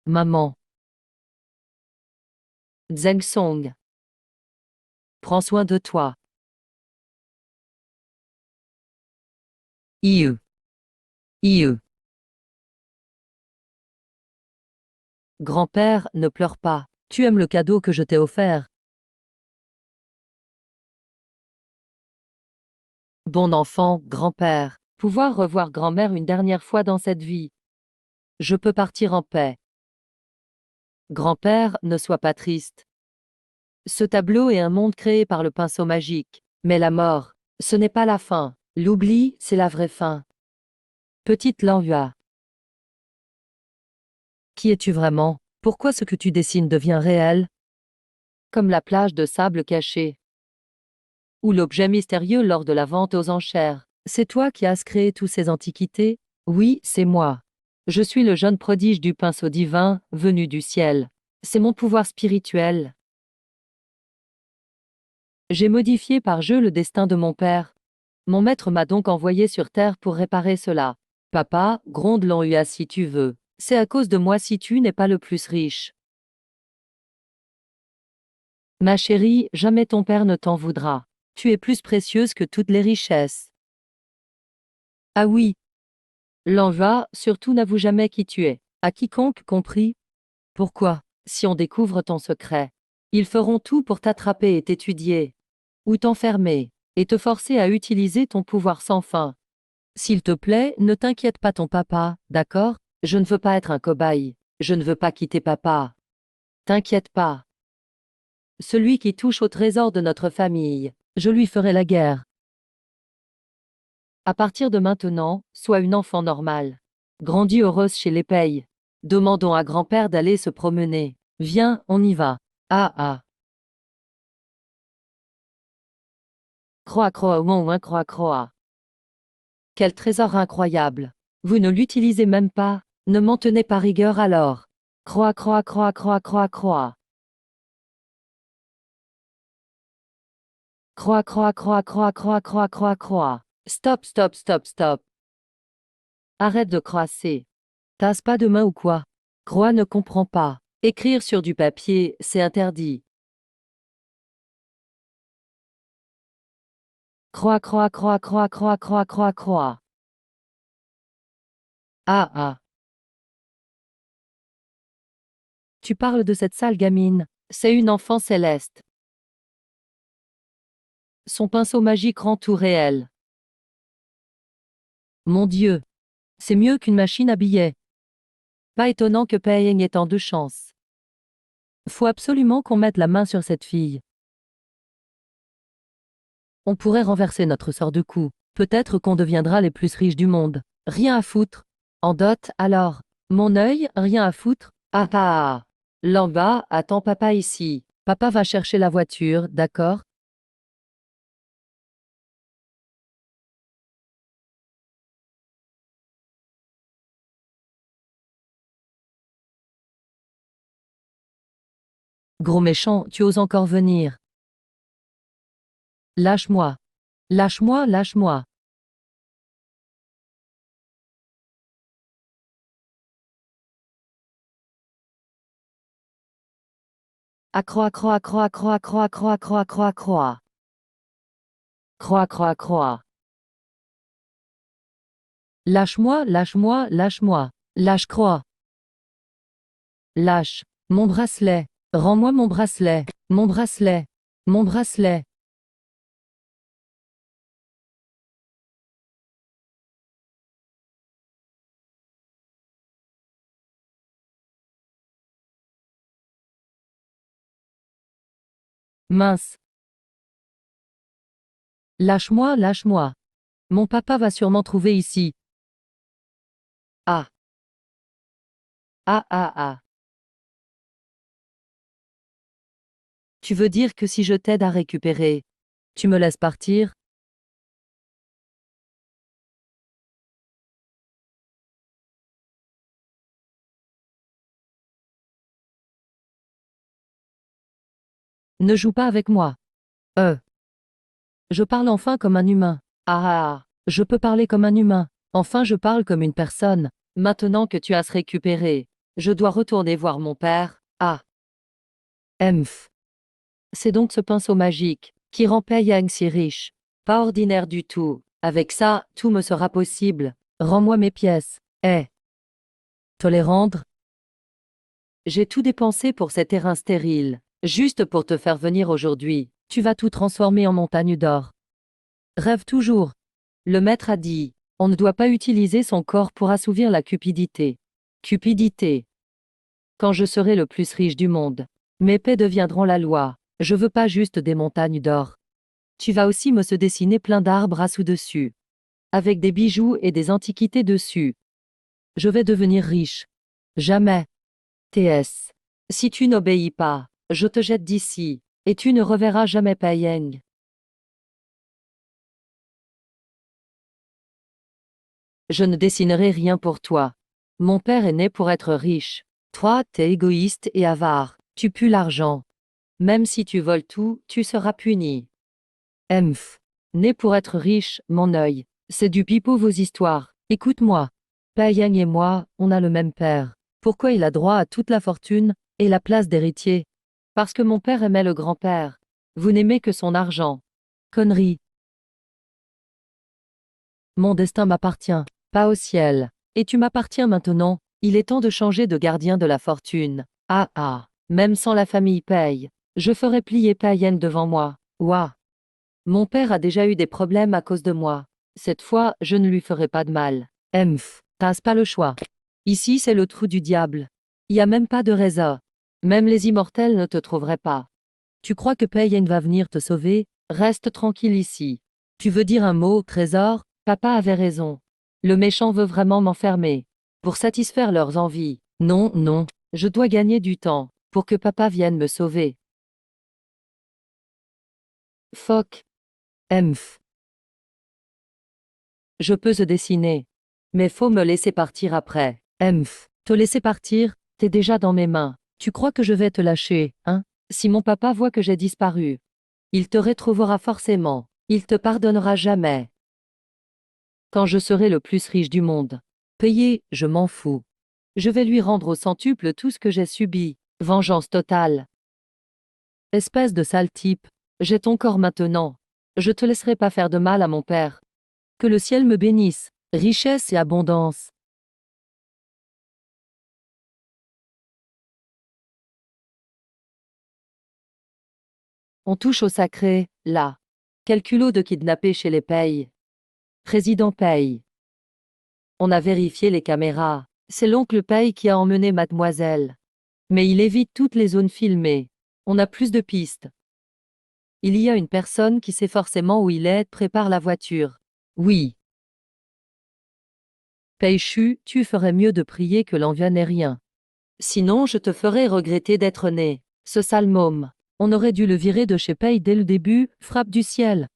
Maman. Zheng Song. Prends soin de toi. Iu. Iu. Grand-père, ne pleure pas. Tu aimes le cadeau que je t'ai offert. Bon enfant, grand-père. Pouvoir revoir grand-mère une dernière fois dans cette vie. Je peux partir en paix. Grand-père, ne sois pas triste. Ce tableau est un monde créé par le pinceau magique. Mais la mort, ce n'est pas la fin. L'oubli, c'est la vraie fin. Petite Lanhua. Qui es-tu vraiment? Pourquoi ce que tu dessines devient réel? Comme la plage de sable caché. Ou l'objet mystérieux lors de la vente aux enchères. C'est toi qui as créé toutes ces antiquités? Oui, c'est moi. Je suis le jeune prodige du pinceau divin, venu du ciel. C'est mon pouvoir spirituel. J'ai modifié par jeu le destin de mon père. Mon maître m'a donc envoyé sur terre pour réparer cela. Papa, gronde l'Enua si tu veux. C'est à cause de moi si tu n'es pas le plus riche. Ma chérie, jamais ton père ne t'en voudra. Tu es plus précieuse que toutes les richesses. Ah oui. L'Enva, surtout n'avoue jamais qui tu es. À quiconque compris. Pourquoi? Si on découvre ton secret, ils feront tout pour t'attraper et t'étudier. Ou t'enfermer, et te forcer à utiliser ton pouvoir sans fin. S'il te plaît, ne t'inquiète pas ton papa, d'accord? Je ne veux pas être un cobaye. Je ne veux pas quitter papa. T'inquiète pas. Celui qui touche au trésor de notre famille, je lui ferai la guerre. À partir de maintenant, sois une enfant normale. Grandis heureuse chez les Payes. Demandons à grand-père d'aller se promener. Viens, on y va. Ah ah. Croix croix ou croix croix. Quel trésor incroyable. Vous ne l'utilisez même pas, ne m'en tenez pas rigueur alors. Croix croix croix croix croix croix. Croix croix croix croix croix croix croix croix. Stop stop stop stop. Arrête de croasser. T'as pas de main ou quoi? Croix ne comprend pas. Écrire sur du papier, c'est interdit. Croix croix croix croix croix croix croix croix. Ah ah. Tu parles de cette sale gamine. C'est une enfant céleste. Son pinceau magique rend tout réel. Mon Dieu. C'est mieux qu'une machine à billets. Pas étonnant que Payeng ait tant de chance. Faut absolument qu'on mette la main sur cette fille. On pourrait renverser notre sort de coup. Peut-être qu'on deviendra les plus riches du monde. Rien à foutre. En dot, alors. Mon œil, rien à foutre. Ah ah. Lamba, attends papa ici. Papa va chercher la voiture, d'accord? Gros méchant, tu oses encore venir. Lâche-moi. Lâche-moi, lâche-moi. Accroix, croix, croix, croix, croix, croix, croix, croix, croix. Croix, croix, croix. Lâche-moi, lâche-moi, lâche-moi. Lâche-croix. Lâche. Mon bracelet. Rends-moi mon bracelet. Mon bracelet. Mon bracelet. Mince. Lâche-moi, lâche-moi. Mon papa va sûrement trouver ici. Ah. Ah ah ah. Tu veux dire que si je t'aide à récupérer, tu me laisses partir? Ne joue pas avec moi. Je parle enfin comme un humain. Ah ah ah. Je peux parler comme un humain. Enfin je parle comme une personne. Maintenant que tu as se récupéré, je dois retourner voir mon père. Ah. Emph. C'est donc ce pinceau magique qui rend Pei Yang si riche. Pas ordinaire du tout. Avec ça, tout me sera possible. Rends-moi mes pièces. Te les rendre? J'ai tout dépensé pour cet terrain stérile. Juste pour te faire venir aujourd'hui. Tu vas tout transformer en montagne d'or. Rêve toujours. Le maître a dit, on ne doit pas utiliser son corps pour assouvir la cupidité. Cupidité. Quand je serai le plus riche du monde, mes paix deviendront la loi. Je veux pas juste des montagnes d'or. Tu vas aussi me se dessiner plein d'arbres à sous-dessus. Avec des bijoux et des antiquités dessus. Je vais devenir riche. Jamais. TS. Si tu n'obéis pas, je te jette d'ici, et tu ne reverras jamais Paiyeng. Je ne dessinerai rien pour toi. Mon père est né pour être riche. Toi, t'es égoïste et avare, tu pues l'argent. Même si tu voles tout, tu seras puni. Emph. Né pour être riche, mon œil. C'est du pipeau vos histoires. Écoute-moi. Paiyang et moi, on a le même père. Pourquoi il a droit à toute la fortune et la place d'héritier? Parce que mon père aimait le grand-père. Vous n'aimez que son argent. Connerie. Mon destin m'appartient, pas au ciel. Et tu m'appartiens maintenant. Il est temps de changer de gardien de la fortune. Ah ah. Même sans la famille paye. Je ferai plier Paiyang devant moi. Ouah. Mon père a déjà eu des problèmes à cause de moi. Cette fois, je ne lui ferai pas de mal. Emph, t'as pas le choix. Ici, c'est le trou du diable. Y a même pas de réseau. Même les immortels ne te trouveraient pas. Tu crois que Payen va venir te sauver? Reste tranquille ici. Tu veux dire un mot, trésor? Papa avait raison. Le méchant veut vraiment m'enfermer. Pour satisfaire leurs envies. Non, non. Je dois gagner du temps. Pour que papa vienne me sauver. Fuck. Emph. Je peux se dessiner. Mais faut me laisser partir après. Emph. Te laisser partir? T'es déjà dans mes mains. Tu crois que je vais te lâcher, hein? Si mon papa voit que j'ai disparu, il te retrouvera forcément. Il te pardonnera jamais. Quand je serai le plus riche du monde. Payer, je m'en fous. Je vais lui rendre au centuple tout ce que j'ai subi. Vengeance totale. Espèce de sale type. J'ai ton corps maintenant. Je te laisserai pas faire de mal à mon père. Que le ciel me bénisse. Richesse et abondance. On touche au sacré, là. Quel culot de kidnapper chez les Paye. Président Paye. On a vérifié les caméras. C'est l'oncle Paye qui a emmené mademoiselle. Mais il évite toutes les zones filmées. On a plus de pistes. Il y a une personne qui sait forcément où il est, prépare la voiture. Oui. Peichu, tu ferais mieux de prier que l'envie n'est rien. Sinon je te ferai regretter d'être né. Ce sale môme. On aurait dû le virer de chez Paye dès le début, frappe du ciel.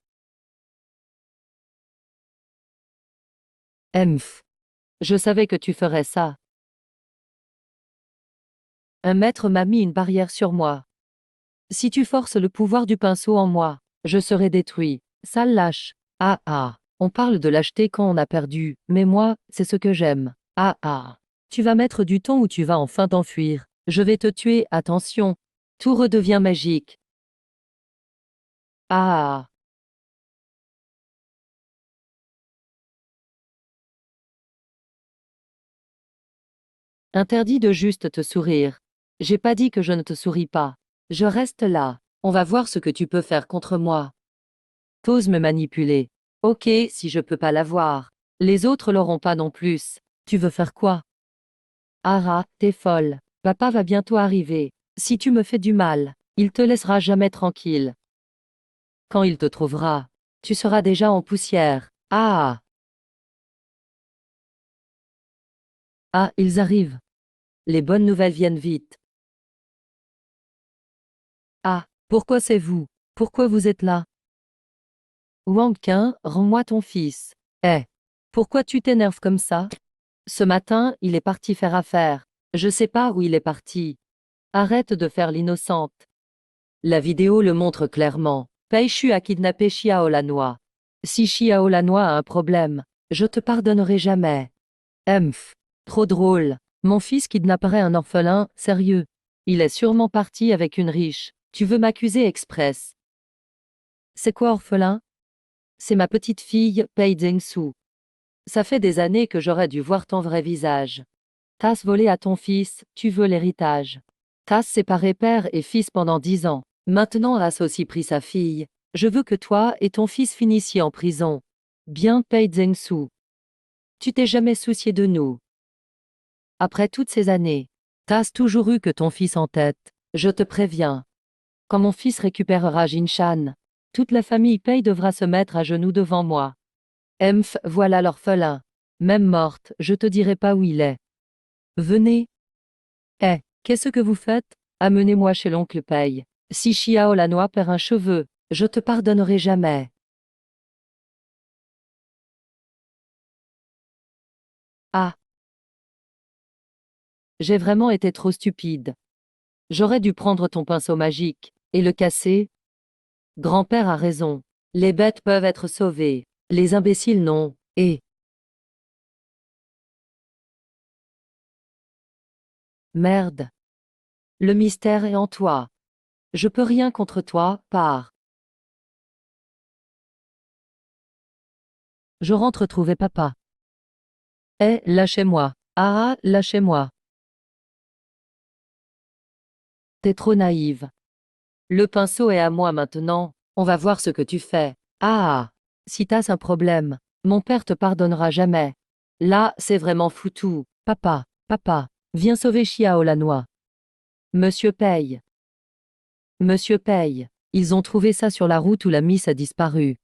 Emph. Je savais que tu ferais ça. Un maître m'a mis une barrière sur moi. Si tu forces le pouvoir du pinceau en moi, je serai détruit. Sale lâche. Ah ah. On parle de lâcheté quand on a perdu, mais moi, c'est ce que j'aime. Ah ah. Tu vas mettre du temps ou tu vas enfin t'enfuir. Je vais te tuer, attention. Tout redevient magique. Ah ah. Interdit de juste te sourire. J'ai pas dit que je ne te souris pas. Je reste là. On va voir ce que tu peux faire contre moi. T'oses me manipuler. Ok, si je peux pas l'avoir. Les autres l'auront pas non plus. Tu veux faire quoi? Ara, t'es folle. Papa va bientôt arriver. Si tu me fais du mal, il te laissera jamais tranquille. Quand il te trouvera, tu seras déjà en poussière. Ah! Ah, ils arrivent. Les bonnes nouvelles viennent vite. Ah, pourquoi c'est vous? Pourquoi vous êtes là? Wang Qin, rends-moi ton fils. Eh, pourquoi tu t'énerves comme ça? Ce matin, il est parti faire affaire. Je sais pas où il est parti. Arrête de faire l'innocente. La vidéo le montre clairement. Pei Shu a kidnappé Xiao Lanois. Si Xiao Lanois a un problème, je te pardonnerai jamais. Emph. Trop drôle. Mon fils kidnapperait un orphelin, sérieux. Il est sûrement parti avec une riche. Tu veux m'accuser express. C'est quoi orphelin? C'est ma petite fille, Pei Zhengsu. Ça fait des années que j'aurais dû voir ton vrai visage. T'as volé à ton fils, tu veux l'héritage. T'as séparé père et fils pendant 10 ans. Maintenant As aussi pris sa fille. Je veux que toi et ton fils finissiez en prison. Bien Pei Zhengsu. Tu t'es jamais soucié de nous. Après toutes ces années, t'as toujours eu que ton fils en tête. Je te préviens. Quand mon fils récupérera Jinshan, toute la famille Pei devra se mettre à genoux devant moi. Emph, voilà l'orphelin. Même morte, je te dirai pas où il est. Venez. Eh, Qu'est-ce que vous faites? Amenez-moi chez l'oncle Paye. Si Xiao Lannoy perd un cheveu, je te pardonnerai jamais. Ah, j'ai vraiment été trop stupide. J'aurais dû prendre ton pinceau magique et le casser. Grand-père a raison. Les bêtes peuvent être sauvées. Les imbéciles non. Et, merde. Le mystère est en toi. Je peux rien contre toi, pars. Je rentre trouver papa. Eh, lâchez-moi. Ah, lâchez-moi. T'es trop naïve. Le pinceau est à moi maintenant. On va voir ce que tu fais. Ah, si t'as un problème, mon père te pardonnera jamais. Là, c'est vraiment foutu. Papa, papa, viens sauver Xiao Lannoy. Monsieur Paye. Monsieur Paye. Ils ont trouvé ça sur la route où la miss a disparu.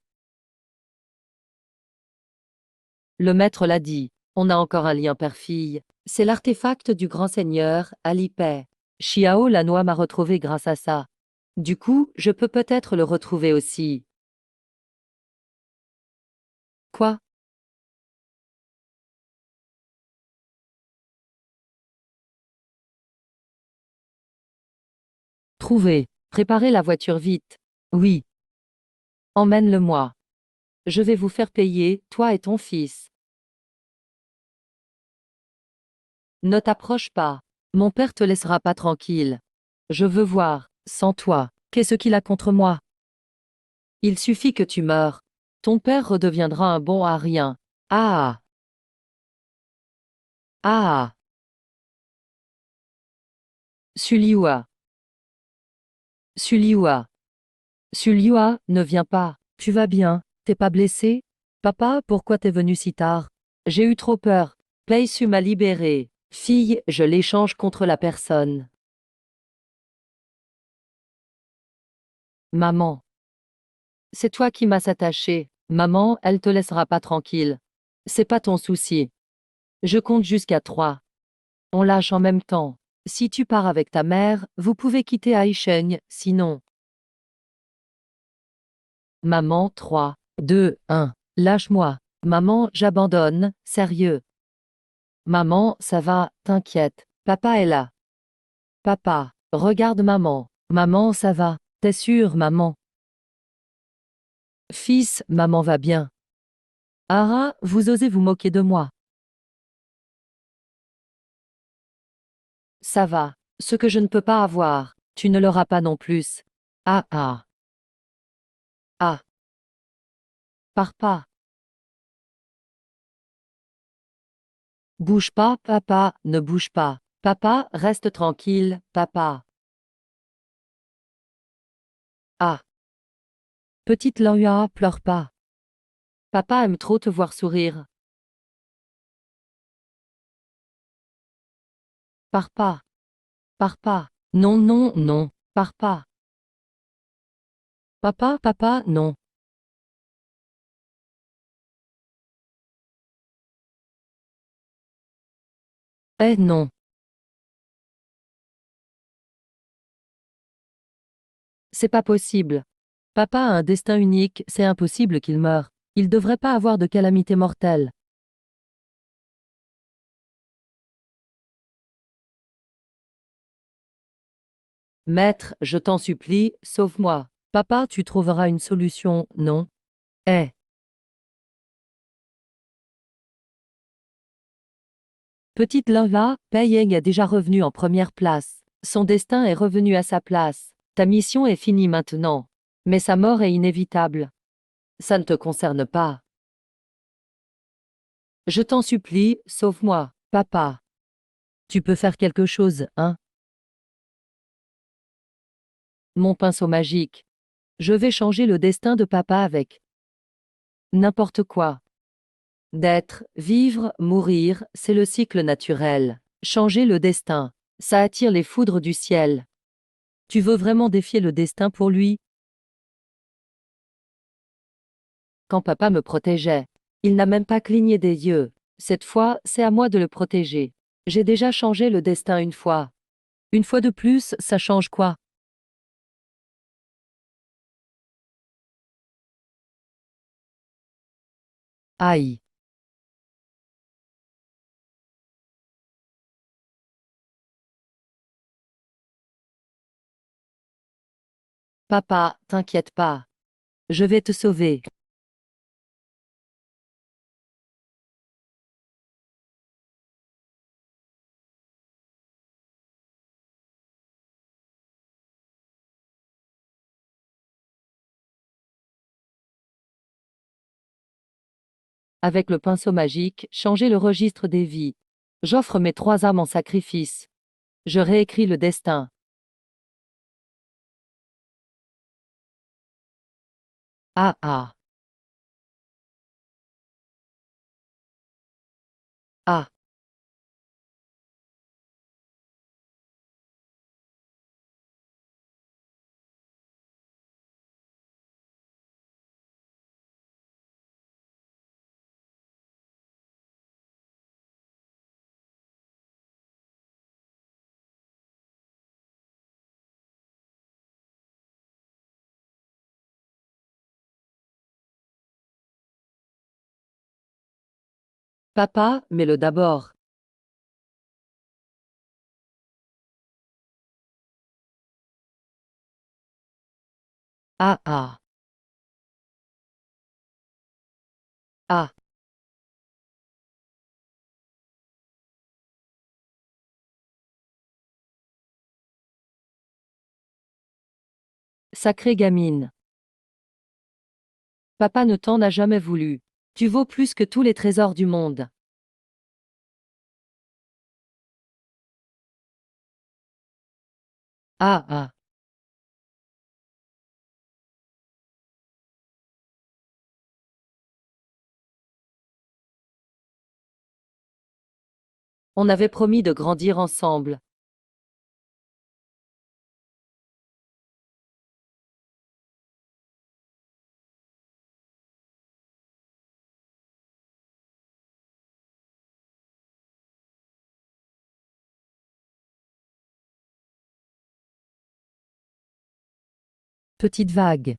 Le maître l'a dit. On a encore un lien père-fille. C'est l'artefact du grand seigneur, Alipay. Xiao Lannoy m'a retrouvé grâce à ça. Du coup, je peux peut-être le retrouver aussi. Quoi? Trouver. Préparez la voiture vite. Oui. Emmène-le-moi. Je vais vous faire payer, toi et ton fils. Ne t'approche pas. Mon père te laissera pas tranquille. Je veux voir, sans toi, qu'est-ce qu'il a contre moi? Il suffit que tu meures. Ton père redeviendra un bon à rien. Ah! Ah! Suliwa. Suliwa. Suliwa, ne viens pas. Tu vas bien? T'es pas blessé? Papa, pourquoi t'es venu si tard? J'ai eu trop peur. Su m'a libéré. Fille, je l'échange contre la personne. Maman. C'est toi qui m'as attaché. Maman, elle te laissera pas tranquille. C'est pas ton souci. Je compte jusqu'à 3. On lâche en même temps. Si tu pars avec ta mère, vous pouvez quitter Aisheng, sinon. Maman, 3, 2, 1. Lâche-moi. Maman, j'abandonne, sérieux. Maman, ça va, t'inquiète. Papa est là. Papa, regarde maman. Maman, ça va. T'es sûre, maman? Fils, maman va bien. Ara, vous osez vous moquer de moi. Ça va. Ce que je ne peux pas avoir, tu ne l'auras pas non plus. Ah ah. Ah. Pars pas. Bouge pas, papa, ne bouge pas. Papa, reste tranquille, papa. Ah. Petite Laura, pleure pas. Papa aime trop te voir sourire. Pars pas. Pars pas. Non, non, non. Pars pas. Papa, papa, non. Eh non. C'est pas possible. Papa a un destin unique, c'est impossible qu'il meure. Il devrait pas avoir de calamité mortelle. Maître, je t'en supplie, sauve-moi. Papa, tu trouveras une solution, non? Eh. Petite Lova, Pei est déjà revenu en première place. Son destin est revenu à sa place. Ta mission est finie maintenant. Mais sa mort est inévitable. Ça ne te concerne pas. Je t'en supplie, sauve-moi, papa. Tu peux faire quelque chose, hein? Mon pinceau magique. Je vais changer le destin de papa avec n'importe quoi. D'être, vivre, mourir, c'est le cycle naturel. Changer le destin, ça attire les foudres du ciel. Tu veux vraiment défier le destin pour lui? Quand papa me protégeait, il n'a même pas cligné des yeux. Cette fois, c'est à moi de le protéger. J'ai déjà changé le destin une fois. Une fois de plus, ça change quoi? Aïe. Papa, t'inquiète pas. Je vais te sauver. Avec le pinceau magique, changer le registre des vies. J'offre mes 3 âmes en sacrifice. Je réécris le destin. Ah ah. Ah. Papa, mets-le d'abord. Ah ah. Ah. Sacrée gamine. Papa ne t'en a jamais voulu. Tu vaux plus que tous les trésors du monde. Ah ah. On avait promis de grandir ensemble. Petite vague.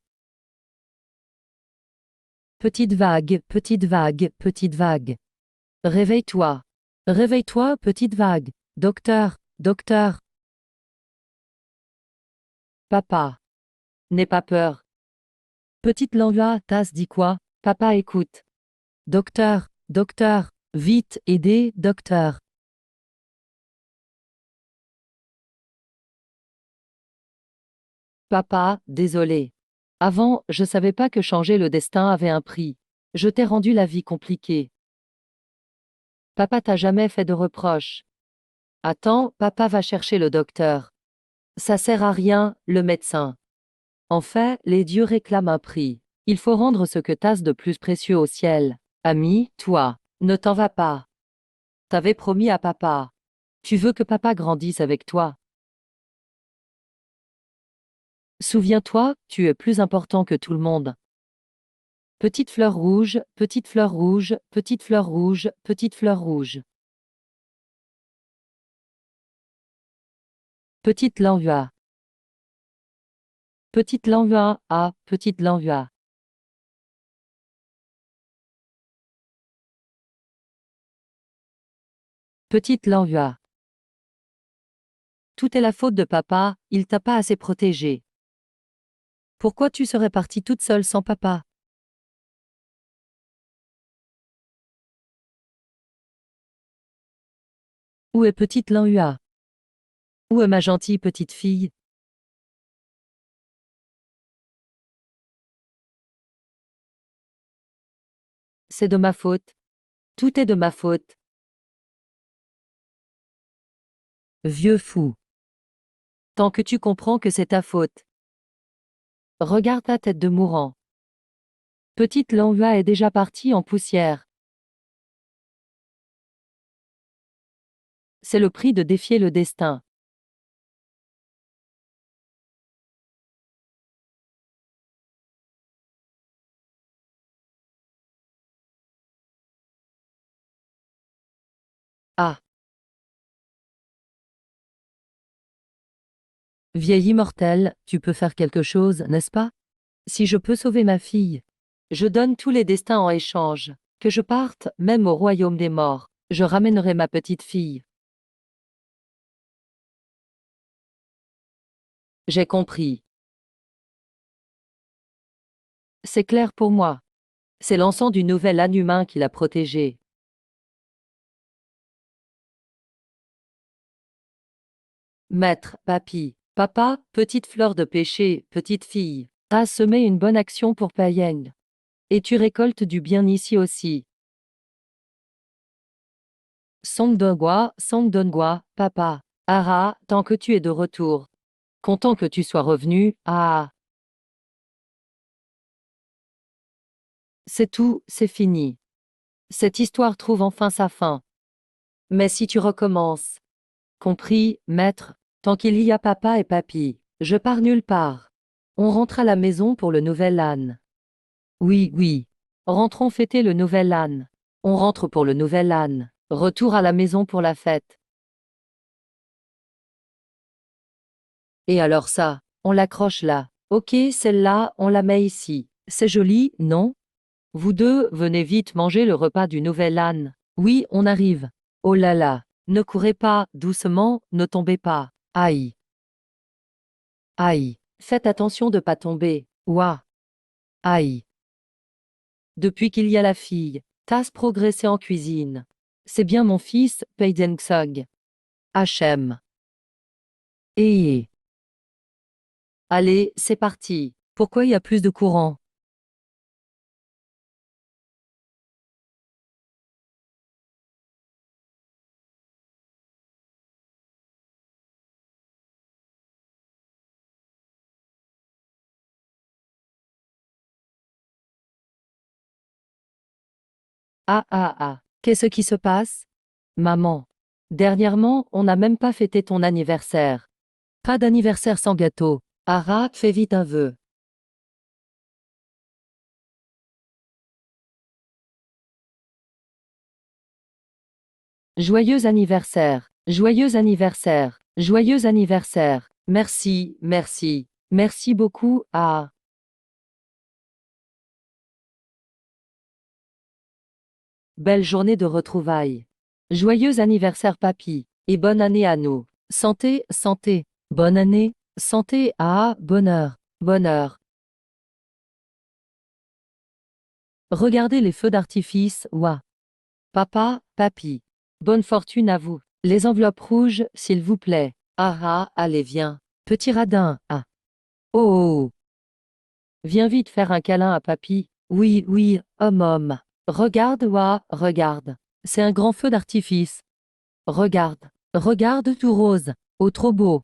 Petite vague, petite vague, petite vague. Réveille-toi. Réveille-toi, petite vague. Docteur, docteur. Papa. N'aie pas peur. Petite Langlois, tasse dit quoi? Papa écoute. Docteur, docteur. Vite, aidez, docteur. Papa, désolé. Avant, je savais pas que changer le destin avait un prix. Je t'ai rendu la vie compliquée. Papa t'a jamais fait de reproches. Attends, papa va chercher le docteur. Ça sert à rien, le médecin. En fait, les dieux réclament un prix. Il faut rendre ce que t'as de plus précieux au ciel. Ami, toi, ne t'en vas pas. T'avais promis à papa. Tu veux que papa grandisse avec toi. Souviens-toi, tu es plus important que tout le monde. Petite fleur rouge, petite fleur rouge, petite fleur rouge, petite fleur rouge. Petite Langlois. Petite Langlois, ah, petite Langlois. Petite Langlois. Tout est la faute de papa, il t'a pas assez protégée. Pourquoi tu serais partie toute seule sans papa? Où est petite Lanhua? Où est ma gentille petite fille? C'est de ma faute. Tout est de ma faute. Vieux fou. Tant que tu comprends que c'est ta faute. Regarde ta tête de mourant. Petite Lanhua est déjà partie en poussière. C'est le prix de défier le destin. Ah. Vieil immortel, tu peux faire quelque chose, n'est-ce pas? Si je peux sauver ma fille, je donne tous les destins en échange. Que je parte, même au royaume des morts, je ramènerai ma petite fille. J'ai compris. C'est clair pour moi. C'est l'encens du nouvel âne humain qui l'a protégée. Maître, papy, papa, petite fleur de péché, petite fille, as semé une bonne action pour Payeng. Et tu récoltes du bien ici aussi. Song Dongwa, papa. Ara, tant que tu es de retour. Content que tu sois revenu, ah. C'est tout, c'est fini. Cette histoire trouve enfin sa fin. Mais si tu recommences. Compris, maître, tant qu'il y a papa et papy, je pars nulle part. On rentre à la maison pour le nouvel âne. Oui, oui. Rentrons fêter le nouvel âne. On rentre pour le nouvel âne. Retour à la maison pour la fête. Et alors ça, on l'accroche là. Ok, celle-là, on la met ici. C'est joli, non? Vous deux, venez vite manger le repas du nouvel âne. Oui, on arrive. Oh là là, ne courez pas, doucement, ne tombez pas. Aïe, aïe, faites attention de pas tomber. Ouah, aïe. Depuis qu'il y a la fille, t'as progressé en cuisine. C'est bien mon fils, Peidengsog. HM. Et allez, c'est parti. Pourquoi il y a plus de courant? Ah ah ah, qu'est-ce qui se passe? Maman. Dernièrement, on n'a même pas fêté ton anniversaire. Pas d'anniversaire sans gâteau. Ara, fais vite un vœu. Joyeux anniversaire. Joyeux anniversaire. Joyeux anniversaire. Merci, merci. Merci beaucoup, ah. Belle journée de retrouvailles. Joyeux anniversaire papy. Et bonne année à nous. Santé, santé. Bonne année. Santé, ah, bonheur. Bonheur. Regardez les feux d'artifice, ouah. Papa, papy. Bonne fortune à vous. Les enveloppes rouges, s'il vous plaît. Ah ah, allez viens. Petit radin, ah. Oh, oh, oh. Viens vite faire un câlin à papy. Oui, oui, homme. Regarde, ouah, regarde. C'est un grand feu d'artifice. Regarde. Regarde tout rose. Oh, trop beau.